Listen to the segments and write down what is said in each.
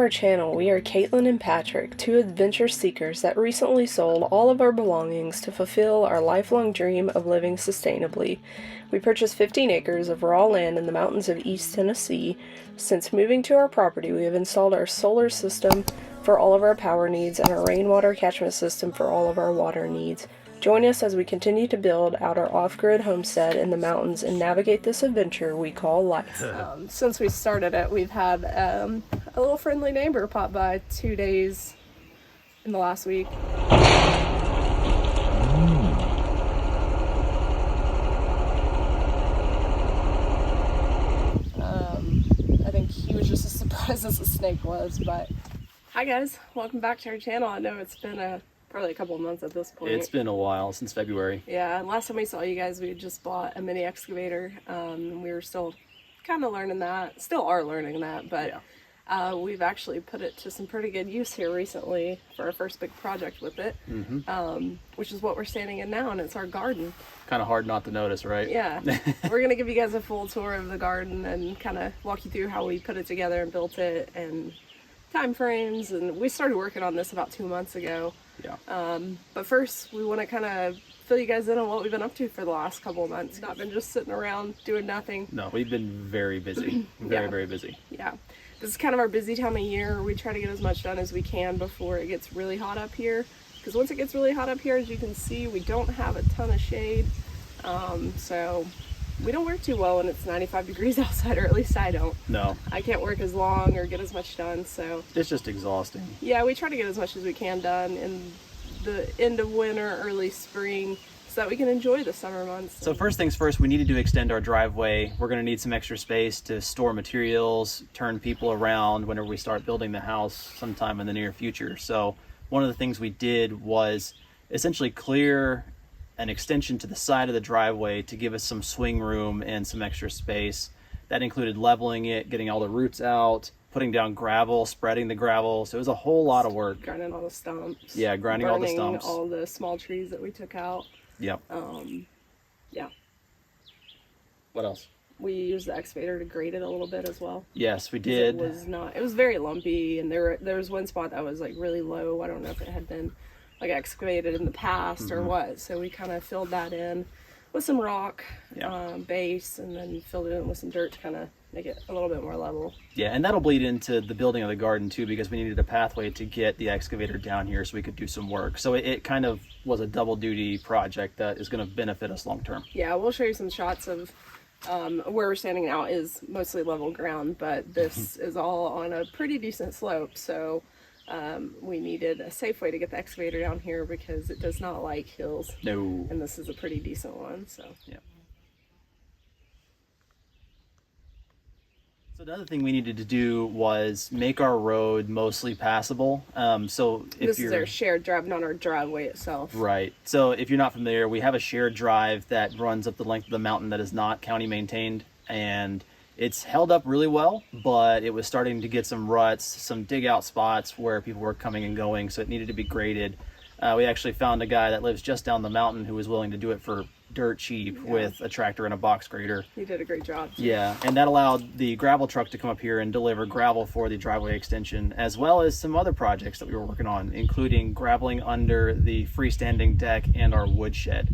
our channel. We are Caitlin and Patrick, two adventure seekers that recently sold all of our belongings to fulfill our lifelong dream of living sustainably. We purchased 15 acres of raw land in the mountains of East Tennessee. Since moving to our property, we have installed our solar system for all of our power needs and our rainwater catchment system for all of our water needs. Join us as we continue to build out our off-grid homestead in the mountains and navigate this adventure we call life. Since we started it, we've had a little friendly neighbor pop by 2 days in the last week. I think he was just as surprised as the snake was, but hi guys, welcome back to our channel. I know it's been probably a couple of months at this point. It's been a while, since February. Yeah, last time we saw you guys, we had just bought a mini excavator. We were still kind of learning that, still are learning that, but yeah. We've actually put it to some pretty good use here recently for our first big project with it, which is what we're standing in now, and it's our garden. Kind of hard not to notice, right? Yeah. We're going to give you guys a full tour of the garden and kind of walk you through how we put it together and built it and time frames, and we started working on this about 2 months ago. Yeah. But first, we want to kind of fill you guys in on what we've been up to for the last couple of months. Not been just sitting around doing nothing. No, we've been very busy. Very busy. Yeah. This is kind of our busy time of year. We try to get as much done as we can before it gets really hot up here. Because once it gets really hot up here, as you can see, we don't have a ton of shade. So we don't work too well when it's 95 degrees outside, or at least I don't. No. I can't work as long or get as much done, so. It's just exhausting. Yeah, we try to get as much as we can done in the end of winter, early spring, so that we can enjoy the summer months. So first things first, we needed to extend our driveway. We're going to need some extra space to store materials, turn people around whenever we start building the house sometime in the near future. So one of the things we did was essentially clear an extension to the side of the driveway to give us some swing room and some extra space. That included leveling it, getting all the roots out, putting down gravel, spreading the gravel. So it was a whole lot of work. Grinding all the stumps. Yeah, grinding all the stumps. All the small trees that we took out. Yep. Yeah. What else? We used the excavator to grade it a little bit as well. Yes, we did. It was very lumpy, and there was one spot that was like really low. I don't know if it had been like excavated in the past or what, so we kind of filled that in with some rock base, and then filled it in with some dirt to kind of make it a little bit more level. Yeah, and that'll bleed into the building of the garden too, because we needed a pathway to get the excavator down here so we could do some work. So it kind of was a double duty project that is going to benefit us long term. Yeah, we'll show you some shots of where we're standing now is mostly level ground, but this is all on a pretty decent slope, so we needed a safe way to get the excavator down here because it does not like hills. No. And this is a pretty decent one, so. Yeah. So another thing we needed to do was make our road mostly passable. So if this is our shared drive, not our driveway itself. Right. So if you're not familiar, we have a shared drive that runs up the length of the mountain that is not county maintained, and it's held up really well, but it was starting to get some ruts, some dig out spots where people were coming and going, so it needed to be graded. We actually found a guy that lives just down the mountain who was willing to do it for dirt cheap with a tractor and a box grader. He did a great job. Yeah, and that allowed the gravel truck to come up here and deliver gravel for the driveway extension, as well as some other projects that we were working on, including graveling under the freestanding deck and our wood shed.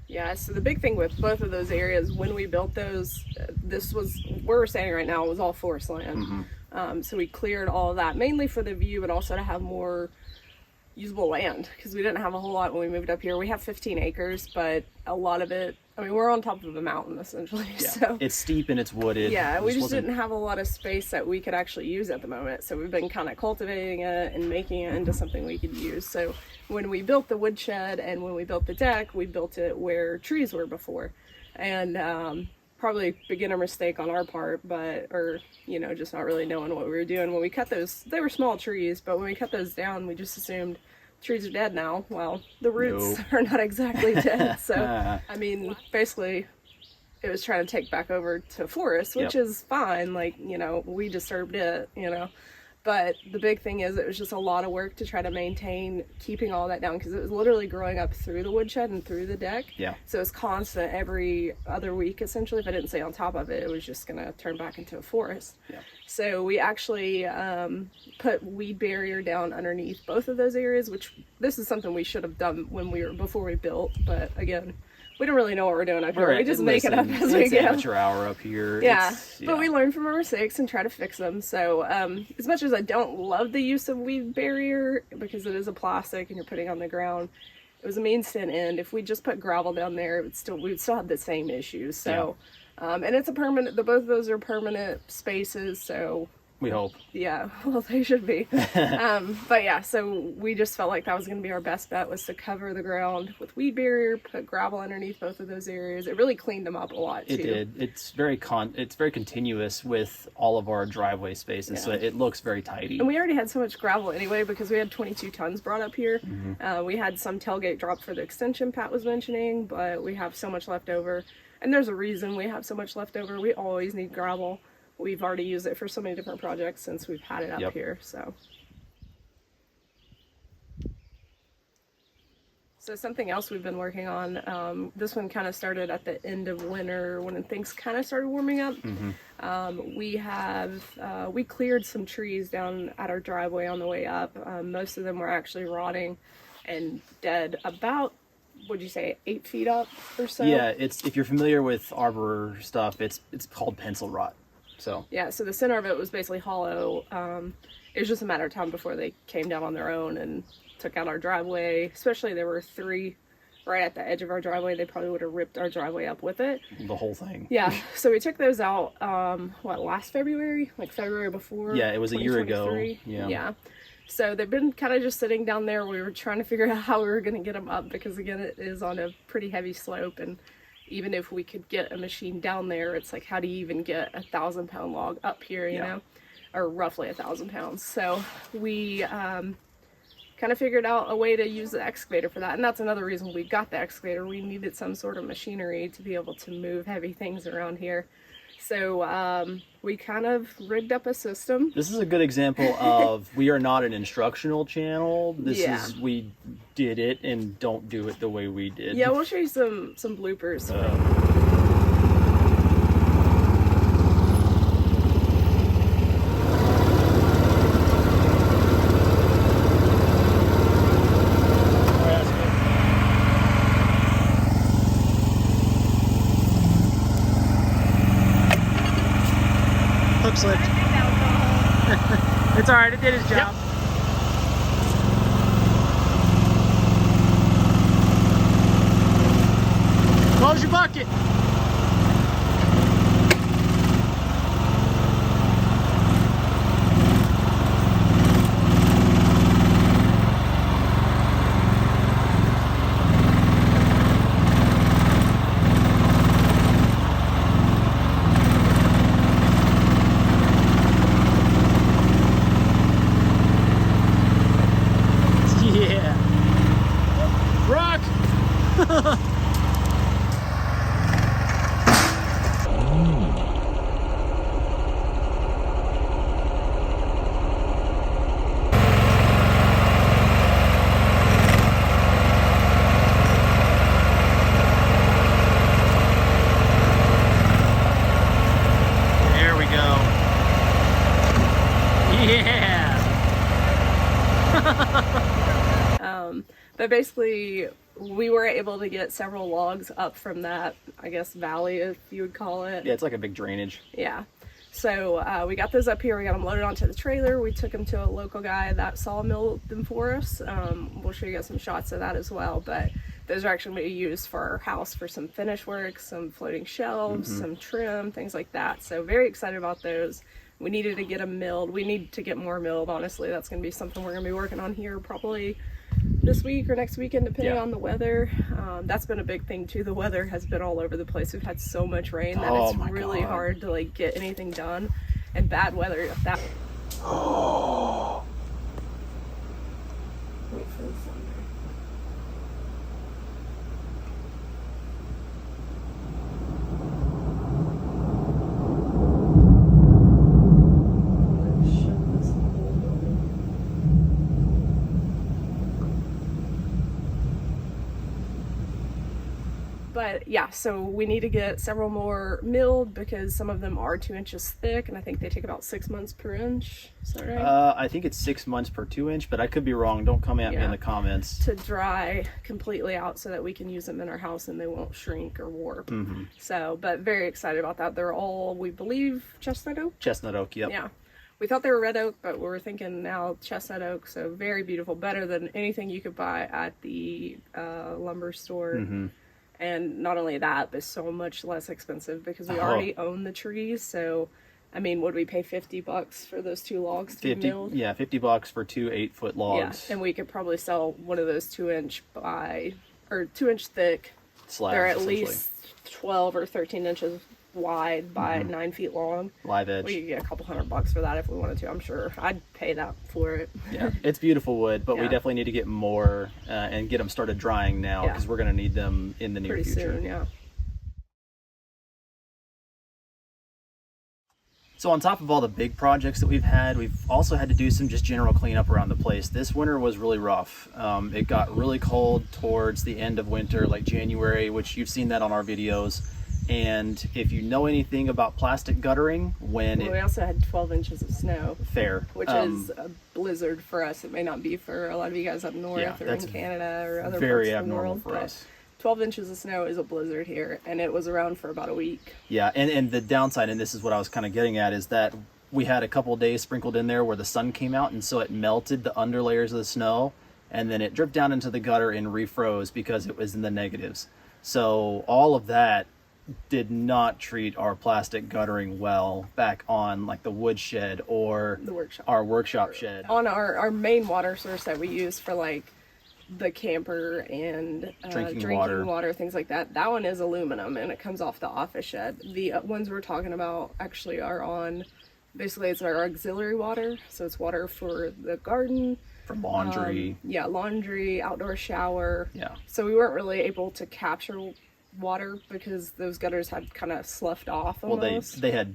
Yeah, so the big thing with both of those areas, when we built those, this was, where we're standing right now, was all forest land. So we cleared all of that, mainly for the view, but also to have more usable land, because we didn't have a whole lot when we moved up here. We have 15 acres, but a lot of it, I mean, we're on top of a mountain, essentially. Yeah. So it's steep and it's wooded. Yeah, we just didn't have a lot of space that we could actually use at the moment. So we've been kind of cultivating it and making it into something we could use. So when we built the woodshed and when we built the deck, we built it where trees were before. And probably beginner mistake on our part, or just not really knowing what we were doing. When we cut those, they were small trees, but when we cut those down, we just assumed trees are dead now. Well, the roots are not exactly dead. So, I mean, basically, it was trying to take back over to forest, which is fine. Like, we disturbed it, But the big thing is it was just a lot of work to try to maintain keeping all that down, because it was literally growing up through the woodshed and through the deck. Yeah. So it was constant every other week, essentially. If I didn't stay on top of it, it was just going to turn back into a forest. Yeah. So we actually put weed barrier down underneath both of those areas, which this is something we should have done before we built. But again, we don't really know what we're doing up here. We just make it up as we go. Amateur hour up here. Yeah, but we learn from our mistakes and try to fix them. So as much as I don't love the use of weed barrier, because it is a plastic and you're putting it on the ground, it was a means to an end. If we just put gravel down there, we would still have the same issues. So, and it's a permanent. Both of those are permanent spaces. So we hope. Yeah, well, they should be. But yeah, so we just felt like that was going to be our best bet, was to cover the ground with weed barrier, put gravel underneath both of those areas. It really cleaned them up a lot too. It did. It's very continuous with all of our driveway spaces, so it looks very tidy. And we already had so much gravel anyway, because we had 22 tons brought up here. We had some tailgate drop for the extension Pat was mentioning, but we have so much left over. And there's a reason we have so much left over. We always need gravel. We've already used it for so many different projects since we've had it up here. So something else we've been working on, this one kind of started at the end of winter when things kind of started warming up. We cleared some trees down at our driveway on the way up. Most of them were actually rotting and dead about, would you say, 8 feet up or so? Yeah, if you're familiar with arbor stuff, it's called pencil rot. So the center of it was basically hollow. It was just a matter of time before they came down on their own and took out our driveway. Especially there were 3 right at the edge of our driveway. They probably would have ripped our driveway up with it. The whole thing. Yeah. So we took those out, last February? Like February before? Yeah, it was a year ago. Yeah. So they've been kind of just sitting down there. We were trying to figure out how we were going to get them up, because again, it is on a pretty heavy slope, and even if we could get a machine down there, it's like, how do you even get a 1,000-pound log up here, you know, or roughly 1,000 pounds. So we kind of figured out a way to use the excavator for that. And that's another reason we got the excavator. We needed some sort of machinery to be able to move heavy things around here. So we kind of rigged up a system. This is a good example of, we are not an instructional channel. We did it and don't do it the way we did. Yeah, we'll show you some bloopers. Slipped. It's alright, it did its job. Close your bucket. But basically, we were able to get several logs up from that, I guess, valley, if you would call it. Yeah, it's like a big drainage. Yeah. So we got those up here. We got them loaded onto the trailer. We took them to a local guy that sawmilled them for us. We'll show you guys some shots of that as well. But those are actually going to be used for our house for some finish work, some floating shelves, some trim, things like that. So very excited about those. We needed to get them milled. We need to get more milled, honestly. That's going to be something we're going to be working on here probably this week or next weekend, depending on the weather. That's been a big thing too. The weather has been all over the place. We've had so much rain that it's really hard to like get anything done. And bad weather, if that. Wait for the thunder. Shut this a little bit. But yeah, so we need to get several more milled because some of them are 2 inches thick, and I think they take about 6 months per inch. Is that right? I think it's 6 months per 2 inch, but I could be wrong. Don't come at me in the comments. To dry completely out so that we can use them in our house and they won't shrink or warp. So, but very excited about that. They're all, we believe, chestnut oak. Chestnut oak, yep. Yeah. We thought they were red oak, but we're thinking now chestnut oak. So very beautiful, better than anything you could buy at the lumber store. And not only that, but so much less expensive because we already own the trees. So, I mean, would we pay $50 for those 2 logs to be milled? Yeah, $50 for 2 8-foot logs. Yeah, and we could probably sell one of those 2 inch thick slabs. They're at least 12 or 13 inches wide by 9 feet long. Live edge. We could get a couple $100 for that if we wanted to. I'm sure I'd pay that for it. Yeah, it's beautiful wood, but we definitely need to get more and get them started drying now because we're going to need them in the near Pretty future. soon, yeah. So on top of all the big projects that we've also had to do some just general cleanup around the place. This winter was really rough. It got really cold towards the end of winter, like January, which you've seen that on our videos. And if you know anything about plastic guttering, we also had 12 inches of snow. Fair. Which is a blizzard for us. It may not be for a lot of you guys up north or in Canada or other parts of the world. For us. 12 inches of snow is a blizzard here, and it was around for about a week. Yeah, and the downside, and this is what I was kind of getting at, is that we had a couple of days sprinkled in there where the sun came out, and so it melted the underlayers of the snow, and then it dripped down into the gutter and refroze because it was in the negatives. So all of that did not treat our plastic guttering well back on like the woodshed or our workshop shed. On our main water source that we use for like the camper and drinking water, things like that. That one is aluminum and it comes off the office shed. The ones we're talking about actually are on, basically it's our auxiliary water. So it's water for the garden. For laundry. Laundry, outdoor shower. Yeah. So we weren't really able to capture water because those gutters had kind of sloughed off almost. Well, they had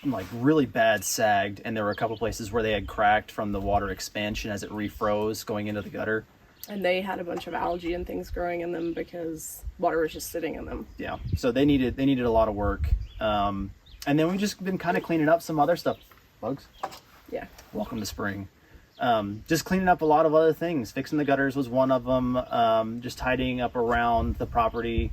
like really bad sagged, and there were a couple places where they had cracked from the water expansion as it refroze going into the gutter. And they had a bunch of algae and things growing in them because water was just sitting in them. Yeah, so they needed a lot of work. And then we've just been kind of cleaning up some other stuff. Bugs? Yeah. Welcome to spring. Just cleaning up a lot of other things. Fixing the gutters was one of them. Just tidying up around the property.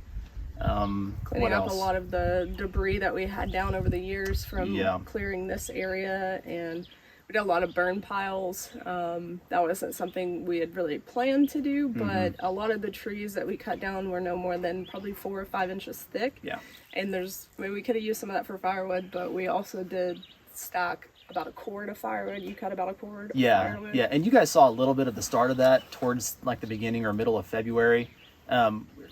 Cleaning up a lot of the debris that we had down over the years from clearing this area, and we did a lot of burn piles. That wasn't something we had really planned to do, but a lot of the trees that we cut down were no more than probably 4 or 5 inches thick. Yeah. And we could have used some of that for firewood, but we also did stack about a cord of firewood. You cut about a cord of firewood. Yeah, and you guys saw a little bit of the start of that towards like the beginning or middle of February.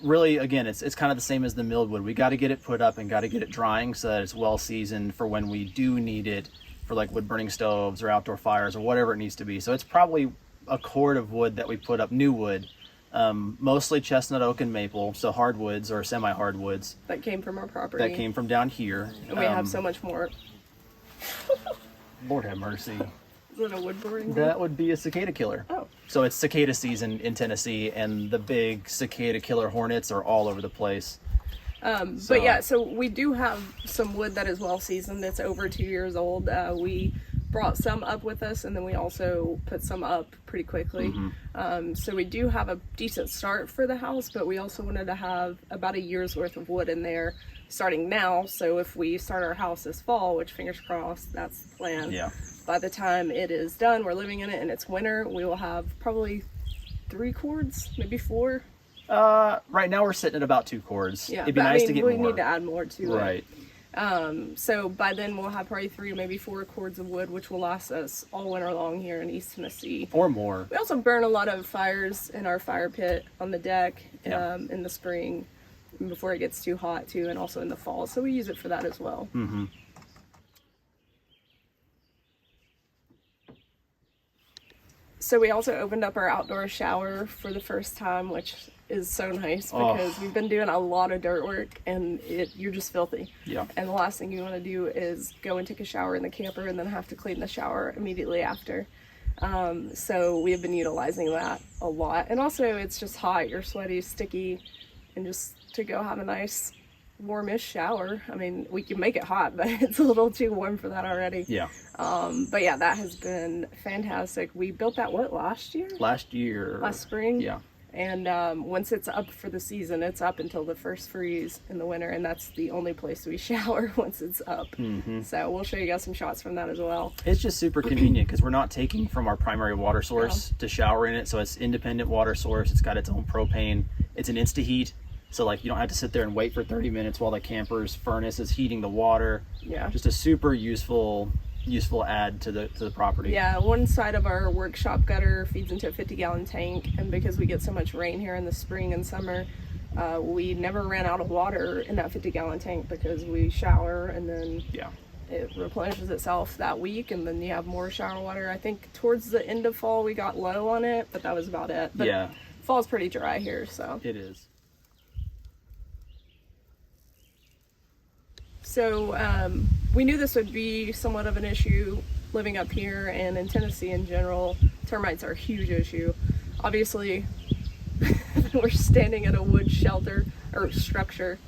Really, again, it's kind of the same as the milled wood. We got to get it put up and got to get it drying so that it's well seasoned for when we do need it for like wood burning stoves or outdoor fires or whatever it needs to be. So it's probably a cord of wood that we put up, new wood, mostly chestnut, oak, and maple, so hardwoods or semi-hardwoods. That came from our property. That came from down here. And we have so much more. Lord have mercy. Is it a wood boring? That would be a cicada killer. Oh. So it's cicada season in Tennessee, and the big cicada killer hornets are all over the place. But yeah, so we do have some wood that is well seasoned. It's over 2 years old. We brought some up with us, and then we also put some up pretty quickly. So we do have a decent start for the house, but we also wanted to have about a year's worth of wood in there starting now. So if we start our house this fall, which fingers crossed, that's the plan. Yeah. By the time it is done, we're living in it and it's winter, we will have probably 3 cords, maybe 4. Right now we're sitting at about 2 cords. Yeah, it'd be nice to get more. We need to add more to it. Right. So by then we'll have probably 3, maybe 4 cords of wood, which will last us all winter long here in East Tennessee. Or more. We also burn a lot of fires in our fire pit on the deck in the spring before it gets too hot too, and also in the fall. So we use it for that as well. So we also opened up our outdoor shower for the first time, which is so nice because we've been doing a lot of dirt work and you're just filthy. Yeah. And the last thing you want to do is go and take a shower in the camper and then have to clean the shower immediately after. So we have been utilizing that a lot. And also it's just hot, you're sweaty, sticky, and just to go have a nice warmish shower. I mean, we can make it hot, but it's a little too warm for that already. Yeah. But yeah, that has been fantastic. We built that last year? Last spring. Yeah. And once it's up for the season, it's up until the first freeze in the winter, and that's the only place we shower once it's up. So we'll show you guys some shots from that as well. It's just super convenient because we're not taking from our primary water source to shower in it, so it's independent water source. It's got its own propane. It's an insta-heat, so like you don't have to sit there and wait for 30 minutes while the camper's furnace is heating the water. Yeah. Just a super useful add to the property. Yeah, one side of our workshop gutter feeds into a 50-gallon tank, and because we get so much rain here in the spring and summer, we never ran out of water in that 50-gallon tank because we shower and then it replenishes itself that week, and then you have more shower water. I think towards the end of fall we got low on it, but that was about it. But fall's pretty dry here, so. It is. So we knew this would be somewhat of an issue living up here, and in Tennessee in general, termites are a huge issue. Obviously, we're standing at a wood shelter or structure.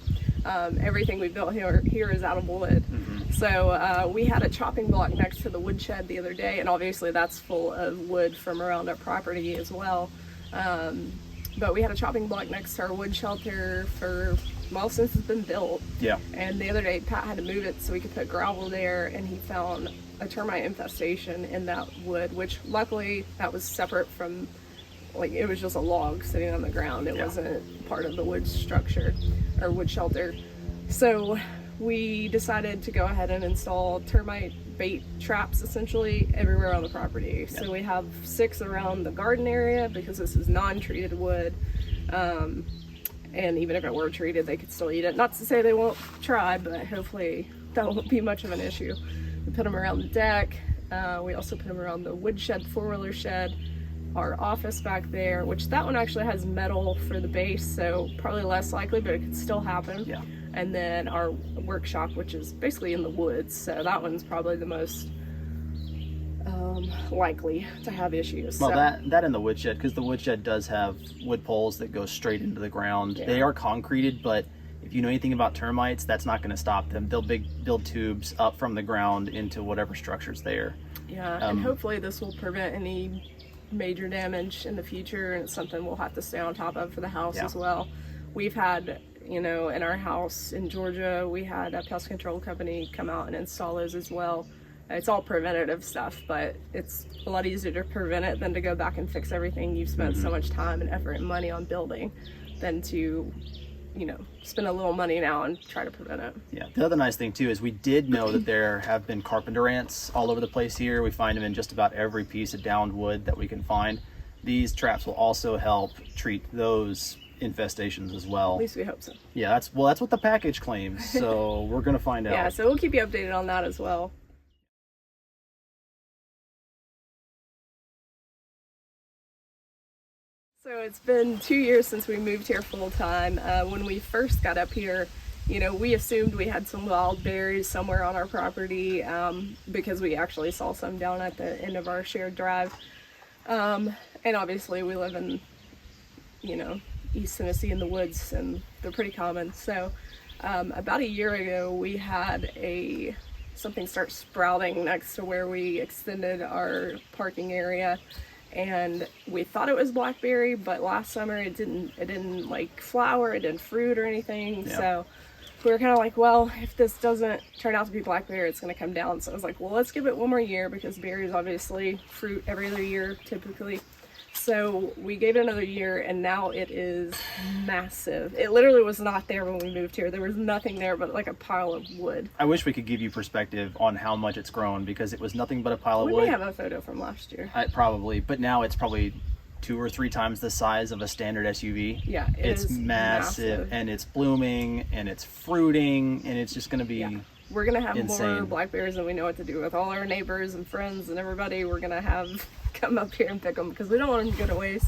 Everything we built here is out of wood. So we had a chopping block next to the woodshed the other day, and obviously that's full of wood from around our property as well. But we had a chopping block next to our wood shelter since it's been built. Yeah. And the other day, Pat had to move it so we could put gravel there, and he found a termite infestation in that wood, which luckily that was separate from, like, it was just a log sitting on the ground. It wasn't part of the wood structure or wood shelter. So we decided to go ahead and install termite bait traps essentially everywhere on the property. So we have 6 around the garden area because this is non-treated wood. And even if it were treated, they could still eat it. Not to say they won't try, but hopefully that won't be much of an issue. We put them around the deck. We also put them around the woodshed, 4-wheeler shed, our office back there, which that one actually has metal for the base, so probably less likely, but it could still happen. Yeah. And then our workshop, which is basically in the woods, so that one's probably the most likely to have issues. Well, that in the woodshed, because the woodshed does have wood poles that go straight into the ground. They are concreted, but if you know anything about termites, that's not going to stop them. They'll build tubes up from the ground into whatever structure's there. Yeah, and hopefully this will prevent any major damage in the future, and it's something we'll have to stay on top of for the house as well. We've had, in our house in Georgia, we had a pest control company come out and install those as well. It's all preventative stuff, but it's a lot easier to prevent it than to go back and fix everything you've spent so much time and effort and money on building than to, spend a little money now and try to prevent it. Yeah. The other nice thing too is we did know that there have been carpenter ants all over the place here. We find them in just about every piece of downed wood that we can find. These traps will also help treat those infestations as well. At least we hope so. Yeah, that's what the package claims. So we're gonna find out. Yeah, so we'll keep you updated on that as well. So it's been 2 years since we moved here full time. When we first got up here, we assumed we had some wild berries somewhere on our property because we actually saw some down at the end of our shared drive. And obviously we live in, East Tennessee in the woods, and they're pretty common. So about a year ago, we had something start sprouting next to where we extended our parking area. And we thought it was blackberry, but last summer it didn't like flower, it didn't fruit or anything. Yeah. So we were kind of like, well, if this doesn't turn out to be blackberry, it's going to come down. So I was like, well, let's give it one more year, because berries obviously fruit every other year typically. So we gave it another year, and now it is massive. It literally was not there when we moved here. There was nothing there but like a pile of wood. I wish we could give you perspective on how much it's grown, because it was nothing but a pile of wood. We may have a photo from last year. Probably, but now it's probably 2 or 3 times the size of a standard SUV. Yeah, it's massive, and it's blooming, and it's fruiting, and it's just going to be We're going to have insane. More blackberries than we know what to do with. All our neighbors and friends and everybody, we're going to have come up here and pick them, because we don't want them to go to waste.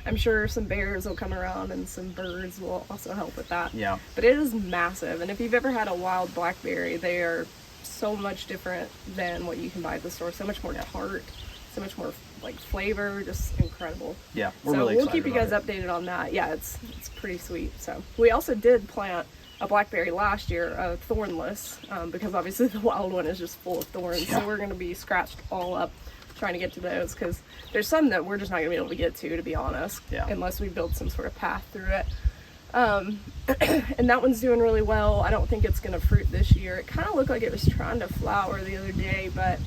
I'm sure some bears will come around, and some birds will also help with that. Yeah. But it is massive, and if you've ever had a wild blackberry, they are so much different than what you can buy at the store. So much more tart, so much more like flavor, just incredible. Yeah, we're so really we'll excited keep you guys about updated on that. Yeah, it's pretty sweet. So we also did plant a blackberry last year, thornless, because obviously the wild one is just full of thorns. Yeah. So we're going to be scratched all up trying to get to those, because there's some that we're just not going to be able to get to be honest, unless we build some sort of path through it. And that one's doing really well. I don't think it's going to fruit this year. It kind of looked like it was trying to flower the other day, but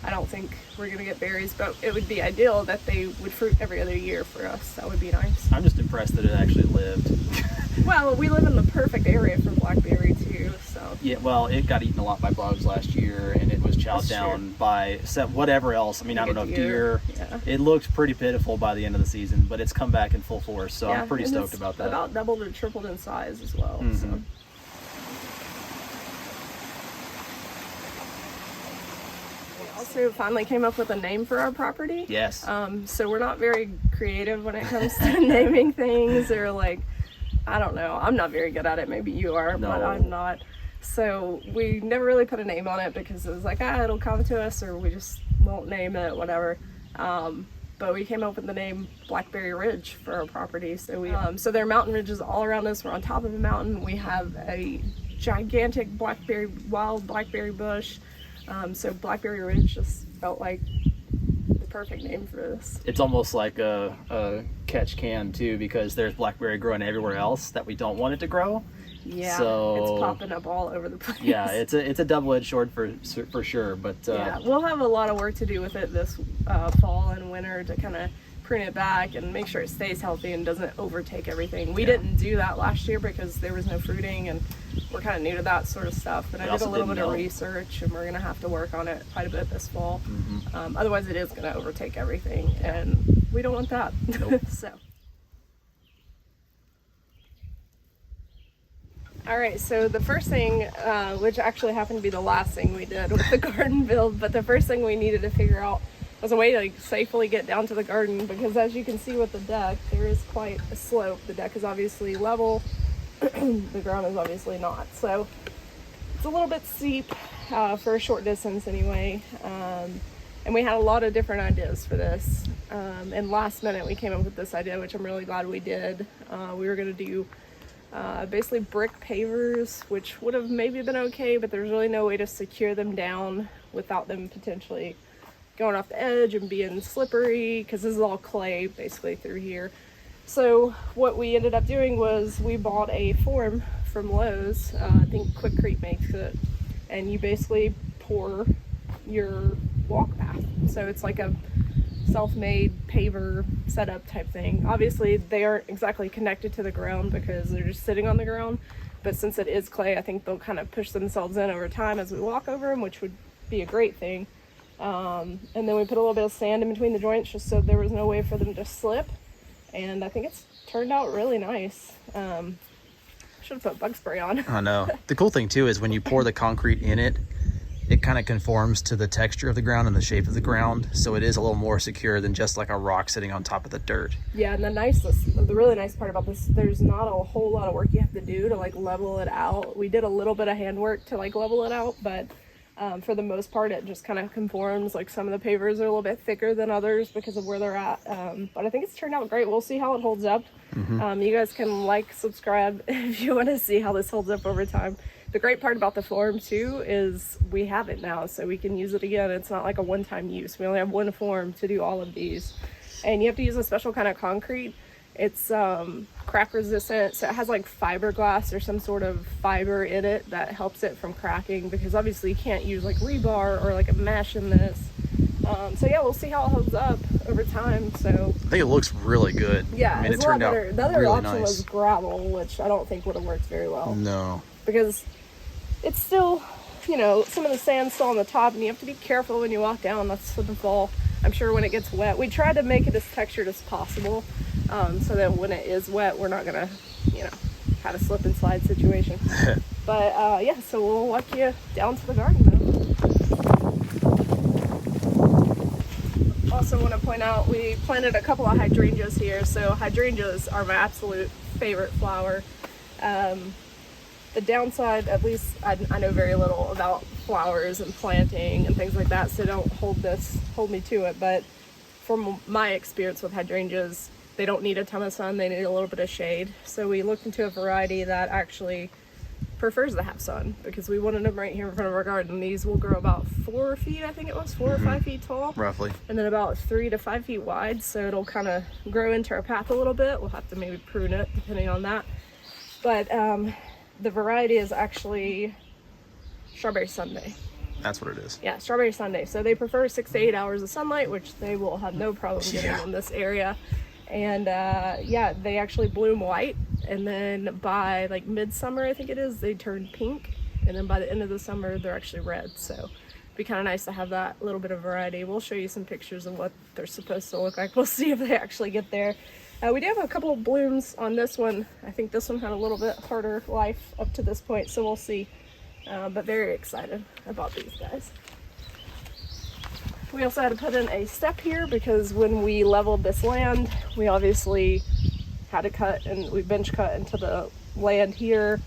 I don't think we're going to get berries. But it would be ideal that they would fruit every other year for us. That would be nice. I'm just impressed that it actually lived. Well, we live in the perfect area for blackberry too, so. Yeah, well, it got eaten a lot by bugs last year, and it was chowed down by whatever else. I mean, I don't know, deer. Yeah. It looked pretty pitiful by the end of the season, but it's come back in full force, so I'm pretty stoked about that. About doubled or tripled in size as well. So. We also finally came up with a name for our property. Yes. So we're not very creative when it comes to naming things, or like, I don't know. I'm not very good at it. Maybe you are, but I'm not. So we never really put a name on it because it was like, it'll come to us, or we just won't name it, whatever. But we came up with the name Blackberry Ridge for our property. So we, so there are mountain ridges all around us. We're on top of a mountain. We have a gigantic wild blackberry bush. So Blackberry Ridge just felt like the perfect name for this. It's almost like a catch can too, because there's blackberry growing everywhere else that we don't want it to grow. Yeah, so, it's popping up all over the place. Yeah, it's a double-edged sword for sure. But yeah, we'll have a lot of work to do with it this fall and winter to kind of prune it back and make sure it stays healthy and doesn't overtake everything. We didn't do that last year because there was no fruiting, and we're kind of new to that sort of stuff. But I did a little bit of research, and we're gonna have to work on it quite a bit this fall. Otherwise, it is gonna overtake everything, and we don't want that. Nope. So. All right, so the first thing, which actually happened to be the last thing we did with the garden build, but the first thing we needed to figure out was a way to like, safely get down to the garden, because as you can see with the deck, there is quite a slope. The deck is obviously level, the ground is obviously not. So it's a little bit steep for a short distance anyway. And we had a lot of different ideas for this. And last minute we came up with this idea, which I'm really glad we did. We were gonna do basically brick pavers, which would have maybe been okay, but there's really no way to secure them down without them potentially going off the edge and being slippery, because this is all clay basically through here. So what we ended up doing was we bought a form from Lowe's. I think Quickcrete makes it, and you basically pour your walk path. So it's like a self-made paver setup type thing. Obviously they aren't exactly connected to the ground because they're just sitting on the ground, but since it is clay, I think they'll kind of push themselves in over time as we walk over them, which would be a great thing. And then we put a little bit of sand in between the joints just so there was no way for them to slip, and I think it's turned out really nice. Should have put bug spray on. I know. The cool thing too is when you pour the concrete in it, it kind of conforms to the texture of the ground and the shape of the ground, so it is a little more secure than just like a rock sitting on top of the dirt. Yeah, and the really nice part about this, there's not a whole lot of work you have to do to like level it out. We did a little bit of handwork to like level it out, but for the most part it just kind of conforms. Like some of the pavers are a little bit thicker than others because of where they're at, but I think it's turned out great. We'll see how it holds up. You guys can like, subscribe if you want to see how this holds up over time. The great part about the form too is we have it now, so we can use it again. It's not like a one-time use. We only have one form to do all of these, and you have to use a special kind of concrete. It's crack resistant, so it has like fiberglass or some sort of fiber in it that helps it from cracking, because obviously you can't use like rebar or like a mesh in this. So yeah, we'll see how it holds up over time. So I think it looks really good. Yeah, I mean, it's it turned a lot out better. The other really option nice. was gravel, which I don't think would have worked very well. No. Because it's still, you know, some of the sand's still on the top, and you have to be careful when you walk down, not to slip and fall. I'm sure when it gets wet, we tried to make it as textured as possible, so that when it is wet, we're not gonna, you know, have a slip and slide situation. But yeah, so we'll walk you down to the garden though. Also want to point out, we planted a couple of hydrangeas here. So hydrangeas are my absolute favorite flower. The downside, at least I know very little about flowers and planting and things like that, so don't hold me to it, but from my experience with hydrangeas, they don't need a ton of sun, they need a little bit of shade. So we looked into a variety that actually prefers to have sun, because we wanted them right here in front of our garden. These will grow about 4 feet, I think it was 4 or 5 feet tall, roughly, and then about 3 to 5 feet wide. So it'll kind of grow into our path a little bit. We'll have to maybe prune it depending on that. But the variety is actually Strawberry Sundae. that's what it is. Yeah, Strawberry Sundae. So they prefer 6 to 8 hours of sunlight, which they will have no problem getting in this area. And yeah, they actually bloom white, and then by like midsummer, I think it is, they turn pink, and then by the end of the summer they're actually red. So it'd be kind of nice to have that little bit of variety. We'll show you some pictures of what they're supposed to look like. We'll see if they actually get there. We do have a couple of blooms on this one. I think this one had a little bit harder life up to this point, so we'll see. But very excited about these guys. We also had to put in a step here because when we leveled this land, we obviously had to cut, and we bench cut into the land here,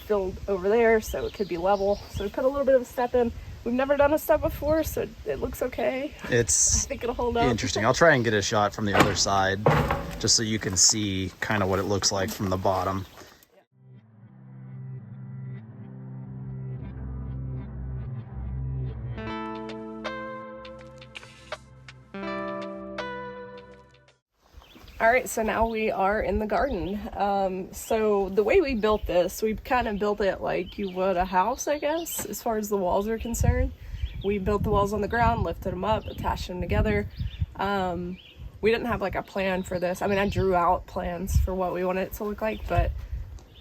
filled over there, so it could be level. So we put a little bit of a step in. We've never done a step before, so it looks okay. I think it'll hold up. Interesting. I'll try and get a shot from the other side just so you can see kind of what it looks like from the bottom. All right, so now we are in the garden. So the way we built this, we kind of built it like you would a house, I guess, as far as the walls are concerned. We built the walls on the ground, lifted them up, attached them together. We didn't have like a plan for this. I mean, I drew out plans for what we wanted it to look like, but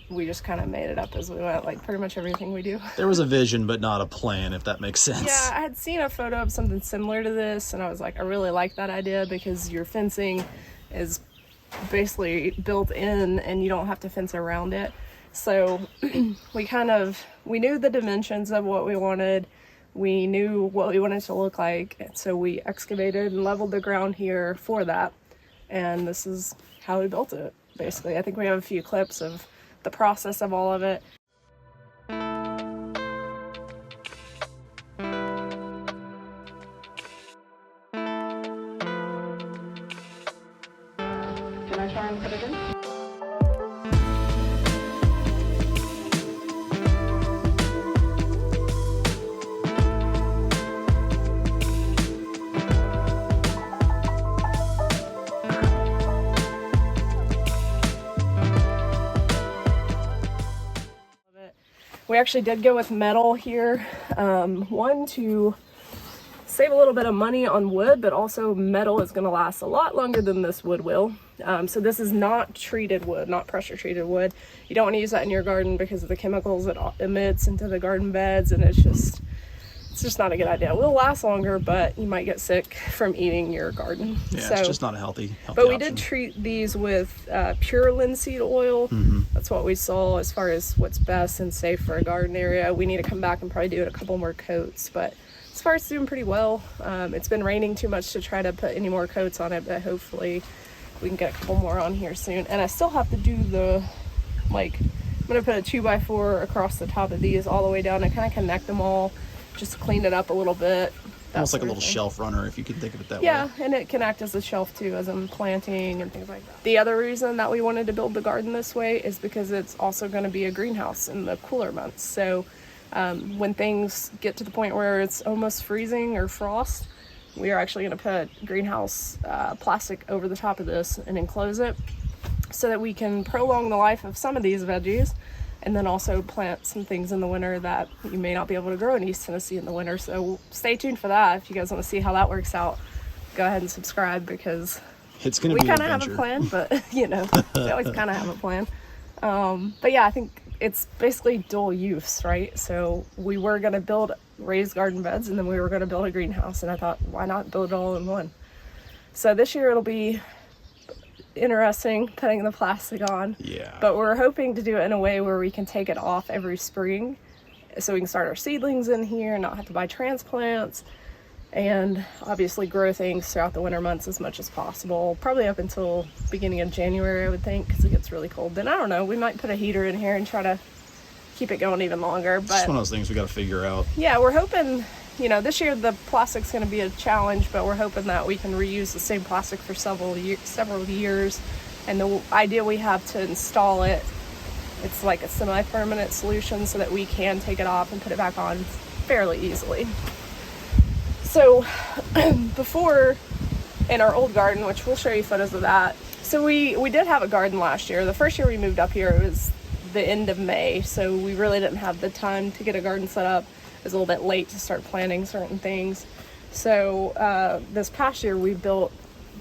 we just kind of made it up as we went, like pretty much everything we do. There was a vision, but not a plan, if that makes sense. Yeah, I had seen a photo of something similar to this, and I was like, I really like that idea because your fencing is basically built in and you don't have to fence around it. So we knew the dimensions of what we wanted. We knew what we wanted to look like. And so we excavated and leveled the ground here for that. And this is how we built it, basically. I think we have a few clips of the process of all of it. Try and put it in. We actually did go with metal here. One, to save a little bit of money on wood, but also metal is going to last a lot longer than this wood will. So this is not treated wood, not pressure treated wood. You don't want to use that in your garden because of the chemicals it emits into the garden beds, and it's just not a good idea. It will last longer, but you might get sick from eating your garden. Yeah, so, it's just not a healthy but we option. did treat these with pure linseed oil. That's what we saw as far as what's best and safe for a garden area. We need to come back and probably do it a couple more coats, but as far as it's doing pretty well. It's been raining too much to try to put any more coats on it, but hopefully we can get a couple more on here soon. And I still have to do the, like, I'm gonna put a 2x4 across the top of these all the way down and kind of connect them all, just to clean it up a little bit. Almost like a little shelf runner, if you can think of it that way. Yeah, and it can act as a shelf too, as I'm planting and things like that. The other reason that we wanted to build the garden this way is because it's also going to be a greenhouse in the cooler months. So when things get to the point where it's almost freezing or frost, we are actually going to put greenhouse plastic over the top of this and enclose it so that we can prolong the life of some of these veggies, and then also plant some things in the winter that you may not be able to grow in East Tennessee in the winter. So stay tuned for that. If you guys want to see how that works out, go ahead and subscribe, because it's going to be we kind of have a plan, but you know, we always kind of have a plan. But yeah, I think it's basically dual use, right? So we were going to build raised garden beds, and then we were going to build a greenhouse, and I thought, why not build it all in one? So this year it'll be interesting putting the plastic on. Yeah. But we're hoping to do it in a way where we can take it off every spring, so we can start our seedlings in here, not have to buy transplants, and obviously grow things throughout the winter months as much as possible. Probably up until beginning of January, I would think, because it gets really cold. Then I don't know, we might put a heater in here and try to keep it going even longer. But it's one of those things we got to figure out. Yeah, we're hoping you know, this year the plastic's going to be a challenge, but we're hoping that we can reuse the same plastic for several years. And the idea we have to install it, it's like a semi-permanent solution so that we can take it off and put it back on fairly easily. So before, in our old garden, which we'll show you photos of that. So we did have a garden last year. The first year we moved up here, it was the end of May, so we really didn't have the time to get a garden set up. It was a little bit late to start planting certain things. So this past year we built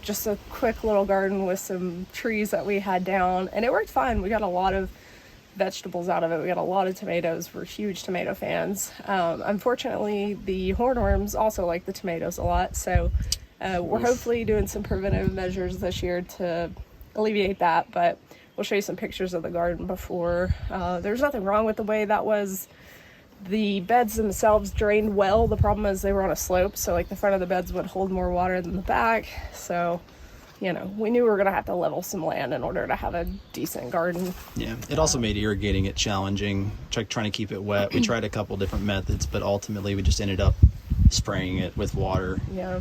just a quick little garden with some trees that we had down, and it worked fine. We got a lot of vegetables out of it. We got a lot of tomatoes. We're huge tomato fans. Unfortunately, the hornworms also like the tomatoes a lot, so we're hopefully doing some preventive measures this year to alleviate that, but we'll show you some pictures of the garden before. There's nothing wrong with the way that was. The beds themselves drained well. The problem is they were on a slope, so like the front of the beds would hold more water than the back. So, you know, we knew we were gonna have to level some land in order to have a decent garden. Yeah, it also made irrigating it challenging, trying to keep it wet. We tried a couple different methods, but ultimately we just ended up spraying it with water. Yeah.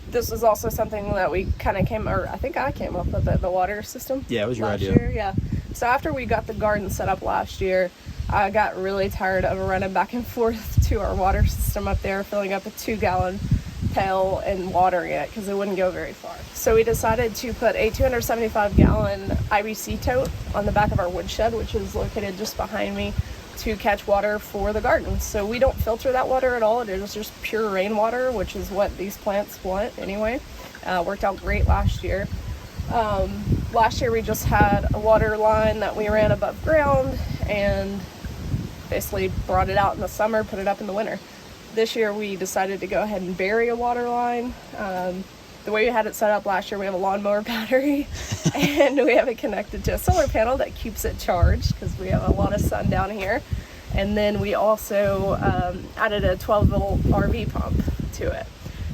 This was also something that we kind of I think I came up with it, the water system. Yeah, it was your last idea. year. Yeah. So after we got the garden set up last year, I got really tired of running back and forth to our water system up there, filling up a 2-gallon pail and watering it because it wouldn't go very far. So we decided to put a 275-gallon IBC tote on the back of our woodshed, which is located just behind me, to catch water for the garden. So we don't filter that water at all. It is just pure rainwater, which is what these plants want anyway. Worked out great last year. Last year we just had a water line that we ran above ground and basically brought it out in the summer, put it up in the winter. This year we decided to go ahead and bury a water line. The way we had it set up last year, we have a lawnmower battery and we have it connected to a solar panel that keeps it charged because we have a lot of sun down here. And then we also added a 12-volt RV pump to it.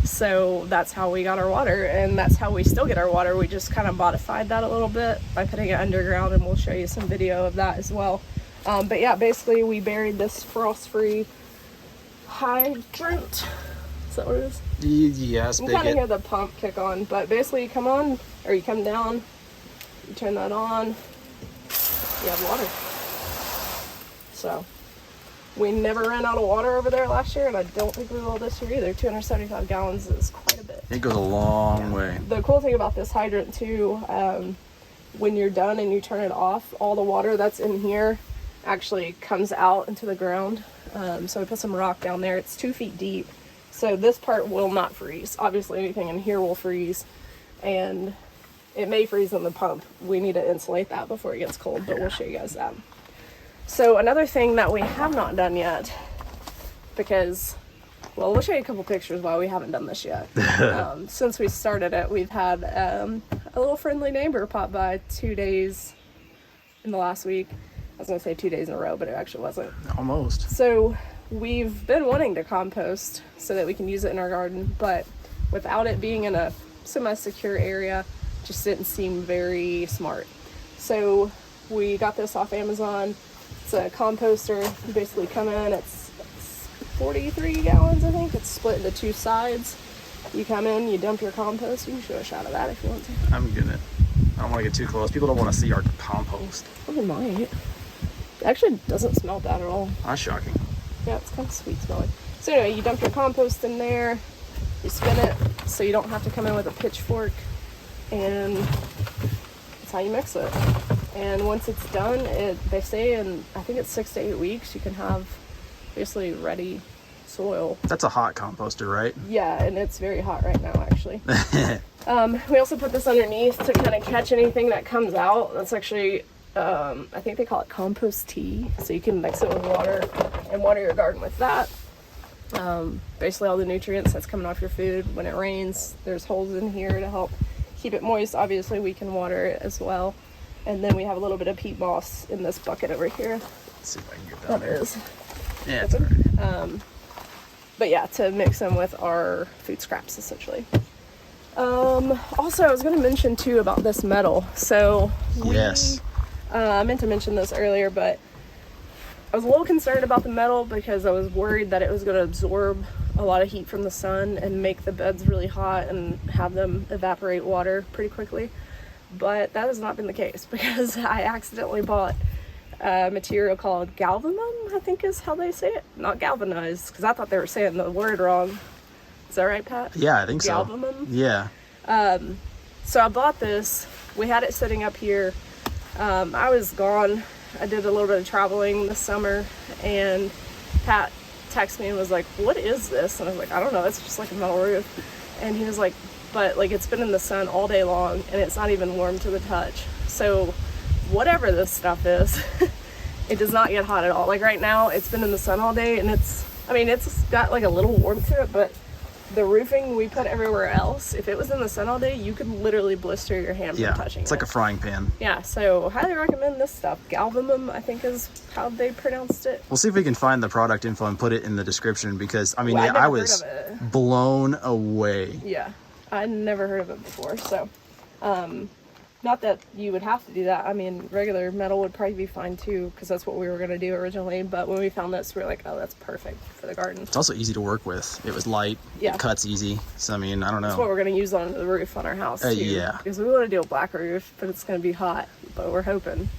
So that's how we got our water, and that's how we still get our water. We just kind of modified that a little bit by putting it underground, and we'll show you some video of that as well. But yeah, basically we buried this frost-free hydrant. Is that what it is? Yes, you can kind of hear the pump kick on, but basically you come on, or you come down, you turn that on, you have water. So we never ran out of water over there last year, and I don't think we will this year either. 275 gallons is quite a bit. It goes a long way. The cool thing about this hydrant too, when you're done and you turn it off, all the water that's in here actually comes out into the ground. So we put some rock down there. It's 2 feet deep. So this part will not freeze. Obviously anything in here will freeze, and it may freeze in the pump. We need to insulate that before it gets cold, but we'll show you guys that. So another thing that we have not done yet, because, well, we'll show you a couple pictures why we haven't done this yet. Since we started it, we've had a little friendly neighbor pop by 2 days in the last week. I was going to say 2 days in a row, but it actually wasn't. Almost. So we've been wanting to compost so that we can use it in our garden, but without it being in a semi-secure area, just didn't seem very smart. So we got this off Amazon. It's a composter. You basically come in, it's 43 gallons, I think. It's split into 2 sides. You come in, you dump your compost. You can show a shot of that if you want to. I'm gonna. I don't want to get too close. People don't want to see our compost. Oh, it might. It actually doesn't smell bad at all. That's shocking. Yeah, it's kind of sweet smelling. So anyway, you dump your compost in there, you spin it so you don't have to come in with a pitchfork, and that's how you mix it. And once it's done, they say in, I think it's 6 to 8 weeks, you can have basically ready soil. That's a hot composter, right? Yeah, and it's very hot right now, actually. We also put this underneath to kind of catch anything that comes out. That's actually, I think they call it compost tea. So you can mix it with water and water your garden with that. Basically all the nutrients that's coming off your food. When it rains, there's holes in here to help keep it moist. Obviously we can water it as well. And then we have a little bit of peat moss in this bucket over here. Let's see if I can get down That there. is. Yeah, it's alright. But yeah, to mix them with our food scraps essentially. Also, I was going to mention too about this metal. So Yes. I meant to mention this earlier, but I was a little concerned about the metal because I was worried that it was going to absorb a lot of heat from the sun and make the beds really hot and have them evaporate water pretty quickly. But that has not been the case because I accidentally bought a material called galvanum, I think is how they say it. Not galvanized, because I thought they were saying the word wrong. Is that right, Pat? Yeah, I think so. Galvanum? Yeah. So I bought this. We had it sitting up here. I was gone. I did a little bit of traveling this summer, and Pat texted me and was like, what is this? And I was like, I don't know, it's just like a metal roof. And he was like, but like it's been in the sun all day long and it's not even warm to the touch. So whatever this stuff is, it does not get hot at all. Like right now, it's been in the sun all day and it's got like a little warmth to it, but the roofing we put everywhere else, if it was in the sun all day, you could literally blister your hand from touching it. It's like a frying pan. Yeah, so highly recommend this stuff. Galvanum, I think is how they pronounced it. We'll see if we can find the product info and put it in the description because, I mean, Well, I was blown away. Yeah, I'd never heard of it before, so not that you would have to do that. I mean, regular metal would probably be fine too, because that's what we were going to do originally. But when we found this, we were like, oh, that's perfect for the garden. It's also easy to work with. It was light. Yeah. It cuts easy. So, I mean, I don't know. That's what we're going to use on the roof on our house too. Yeah. Because we want to do a black roof, but it's going to be hot. But we're hoping.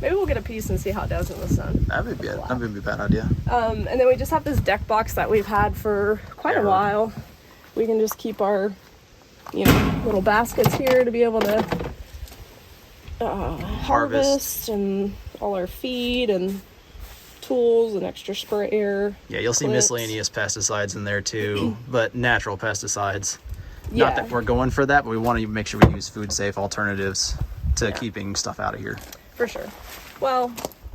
Maybe we'll get a piece and see how it does in the sun. That would be a bad idea. And then we just have this deck box that we've had for quite a while. We can just keep our, little baskets here to be able to harvest and all our feed and tools and extra sprayer. Yeah, you'll see miscellaneous pesticides in there too, but natural pesticides. Yeah. Not that we're going for that, but we want to make sure we use food safe alternatives to keeping stuff out of here. For sure. Well,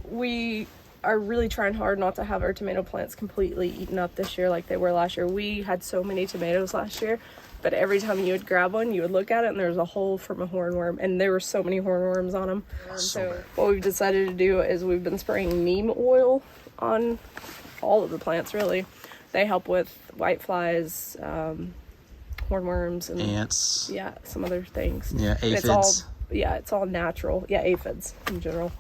we are really trying hard not to have our tomato plants completely eaten up this year like they were last year. We had so many tomatoes last year, but every time you would grab one, you would look at it and there was a hole from a hornworm, and there were so many hornworms on them. So what we've decided to do is we've been spraying neem oil on all of the plants, really. They help with whiteflies, hornworms, and ants. Yeah, some other things. Yeah, aphids. It's all natural. Yeah, aphids in general.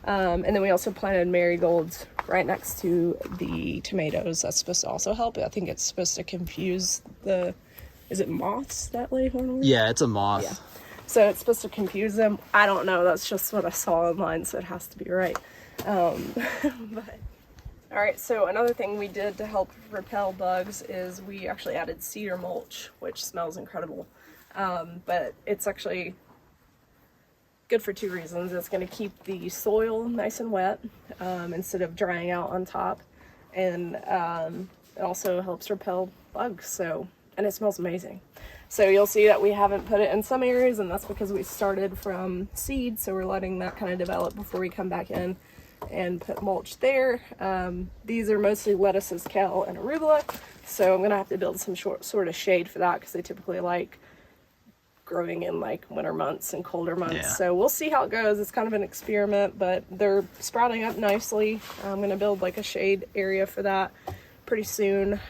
And then we also planted marigolds right next to the tomatoes. That's supposed to also help. I think it's supposed to confuse is it moths that lay hornworms? Yeah, it's a moth. Yeah. So it's supposed to confuse them. I don't know. That's just what I saw online, so it has to be right. But all right, so another thing we did to help repel bugs is we actually added cedar mulch, which smells incredible. But it's actually good for two reasons. It's going to keep the soil nice and wet instead of drying out on top, and it also helps repel bugs. And it smells amazing. So you'll see that we haven't put it in some areas, and that's because we started from seed, so we're letting that kind of develop before we come back in and put mulch there. These are mostly lettuces, kale, and arugula, so I'm going to have to build some sort of shade for that because they typically like growing in like winter months and colder months. Yeah. So we'll see how it goes. It's kind of an experiment, but they're sprouting up nicely. I'm going to build like a shade area for that pretty soon.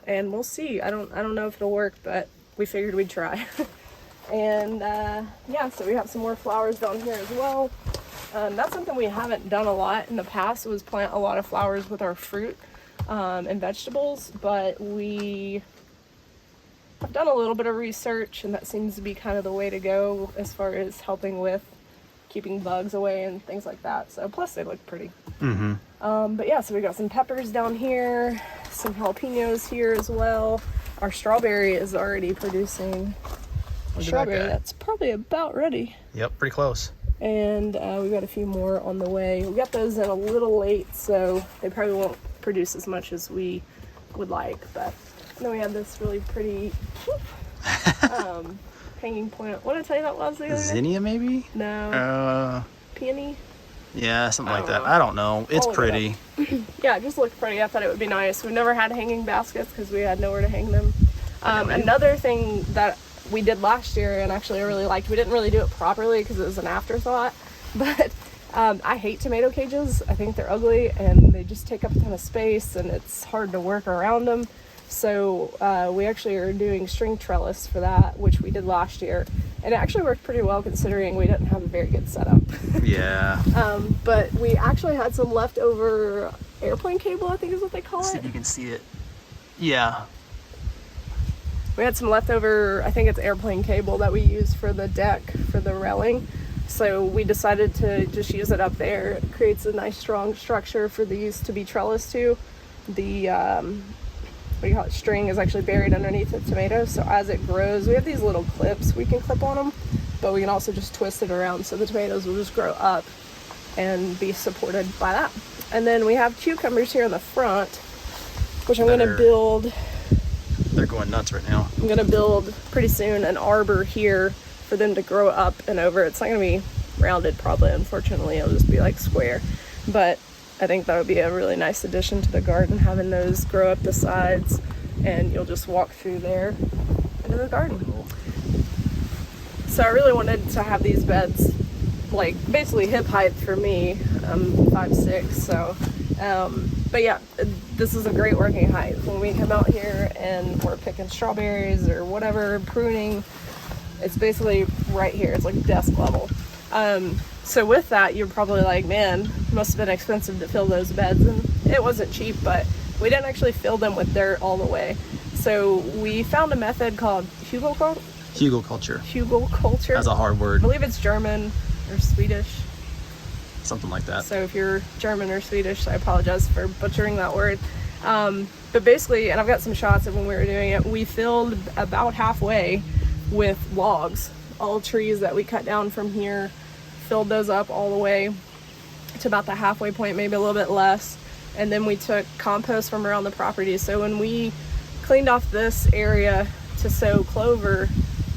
And we'll see. I don't know if it'll work, but we figured we'd try. And so we have some more flowers down here as well. That's something we haven't done a lot in the past, was plant a lot of flowers with our fruit and vegetables, but we have done a little bit of research, and that seems to be kind of the way to go as far as helping with keeping bugs away and things like that. So plus they look pretty. But yeah, so we got some peppers down here, some jalapenos here as well. Our strawberry is already producing strawberry that's probably about ready. Yep, pretty close. And we got a few more on the way. We got those in a little late, so they probably won't produce as much as we would like. But then we have this really pretty hanging plant. What did I tell you that was the other day? Zinnia, maybe? No. Peony? Yeah, something like that. I don't know. It's pretty. Yeah, it just looked pretty. I thought it would be nice. We've never had hanging baskets because we had nowhere to hang them. Another thing that we did last year, and actually I really liked, we didn't really do it properly because it was an afterthought, but I hate tomato cages. I think they're ugly and they just take up a ton of space and it's hard to work around them. So we actually are doing string trellis for that, which we did last year. And it actually worked pretty well considering we didn't have a very good setup. Yeah. But we actually had some leftover airplane cable, I think is what they call See it. if you can see it. Yeah. We had some leftover, I think it's airplane cable that we use for the deck, for the railing. So we decided to just use it up there. It creates a nice strong structure for these to be trellised to. The, what do you call it, string is actually buried underneath the tomato. So as it grows, we have these little clips we can clip on them, but we can also just twist it around so the tomatoes will just grow up and be supported by that. And then we have cucumbers here in the front, which I'm going to build. They're going nuts right now. I'm going to build pretty soon an arbor here for them to grow up and over. It's not going to be rounded probably, unfortunately. It'll just be like square. But I think that would be a really nice addition to the garden, having those grow up the sides, and you'll just walk through there into the garden. So I really wanted to have these beds like basically hip height for me. I'm 5'6", so but yeah, this is a great working height when we come out here and we're picking strawberries or whatever, pruning. It's basically right here. It's like desk level. So with that, you're probably like, man, must have been expensive to fill those beds. And it wasn't cheap, but we didn't actually fill them with dirt all the way. So we found a method called hugelkultur. Hugelkultur. That's a hard I word. believe it's German or Swedish. Something like that. So if you're German or Swedish, I apologize for butchering that word. But basically, and I've got some shots of when we were doing it, we filled about halfway with logs, all trees that we cut down from here, filled those up all the way to about the halfway point, maybe a little bit less. And then we took compost from around the property. So when we cleaned off this area to sow clover,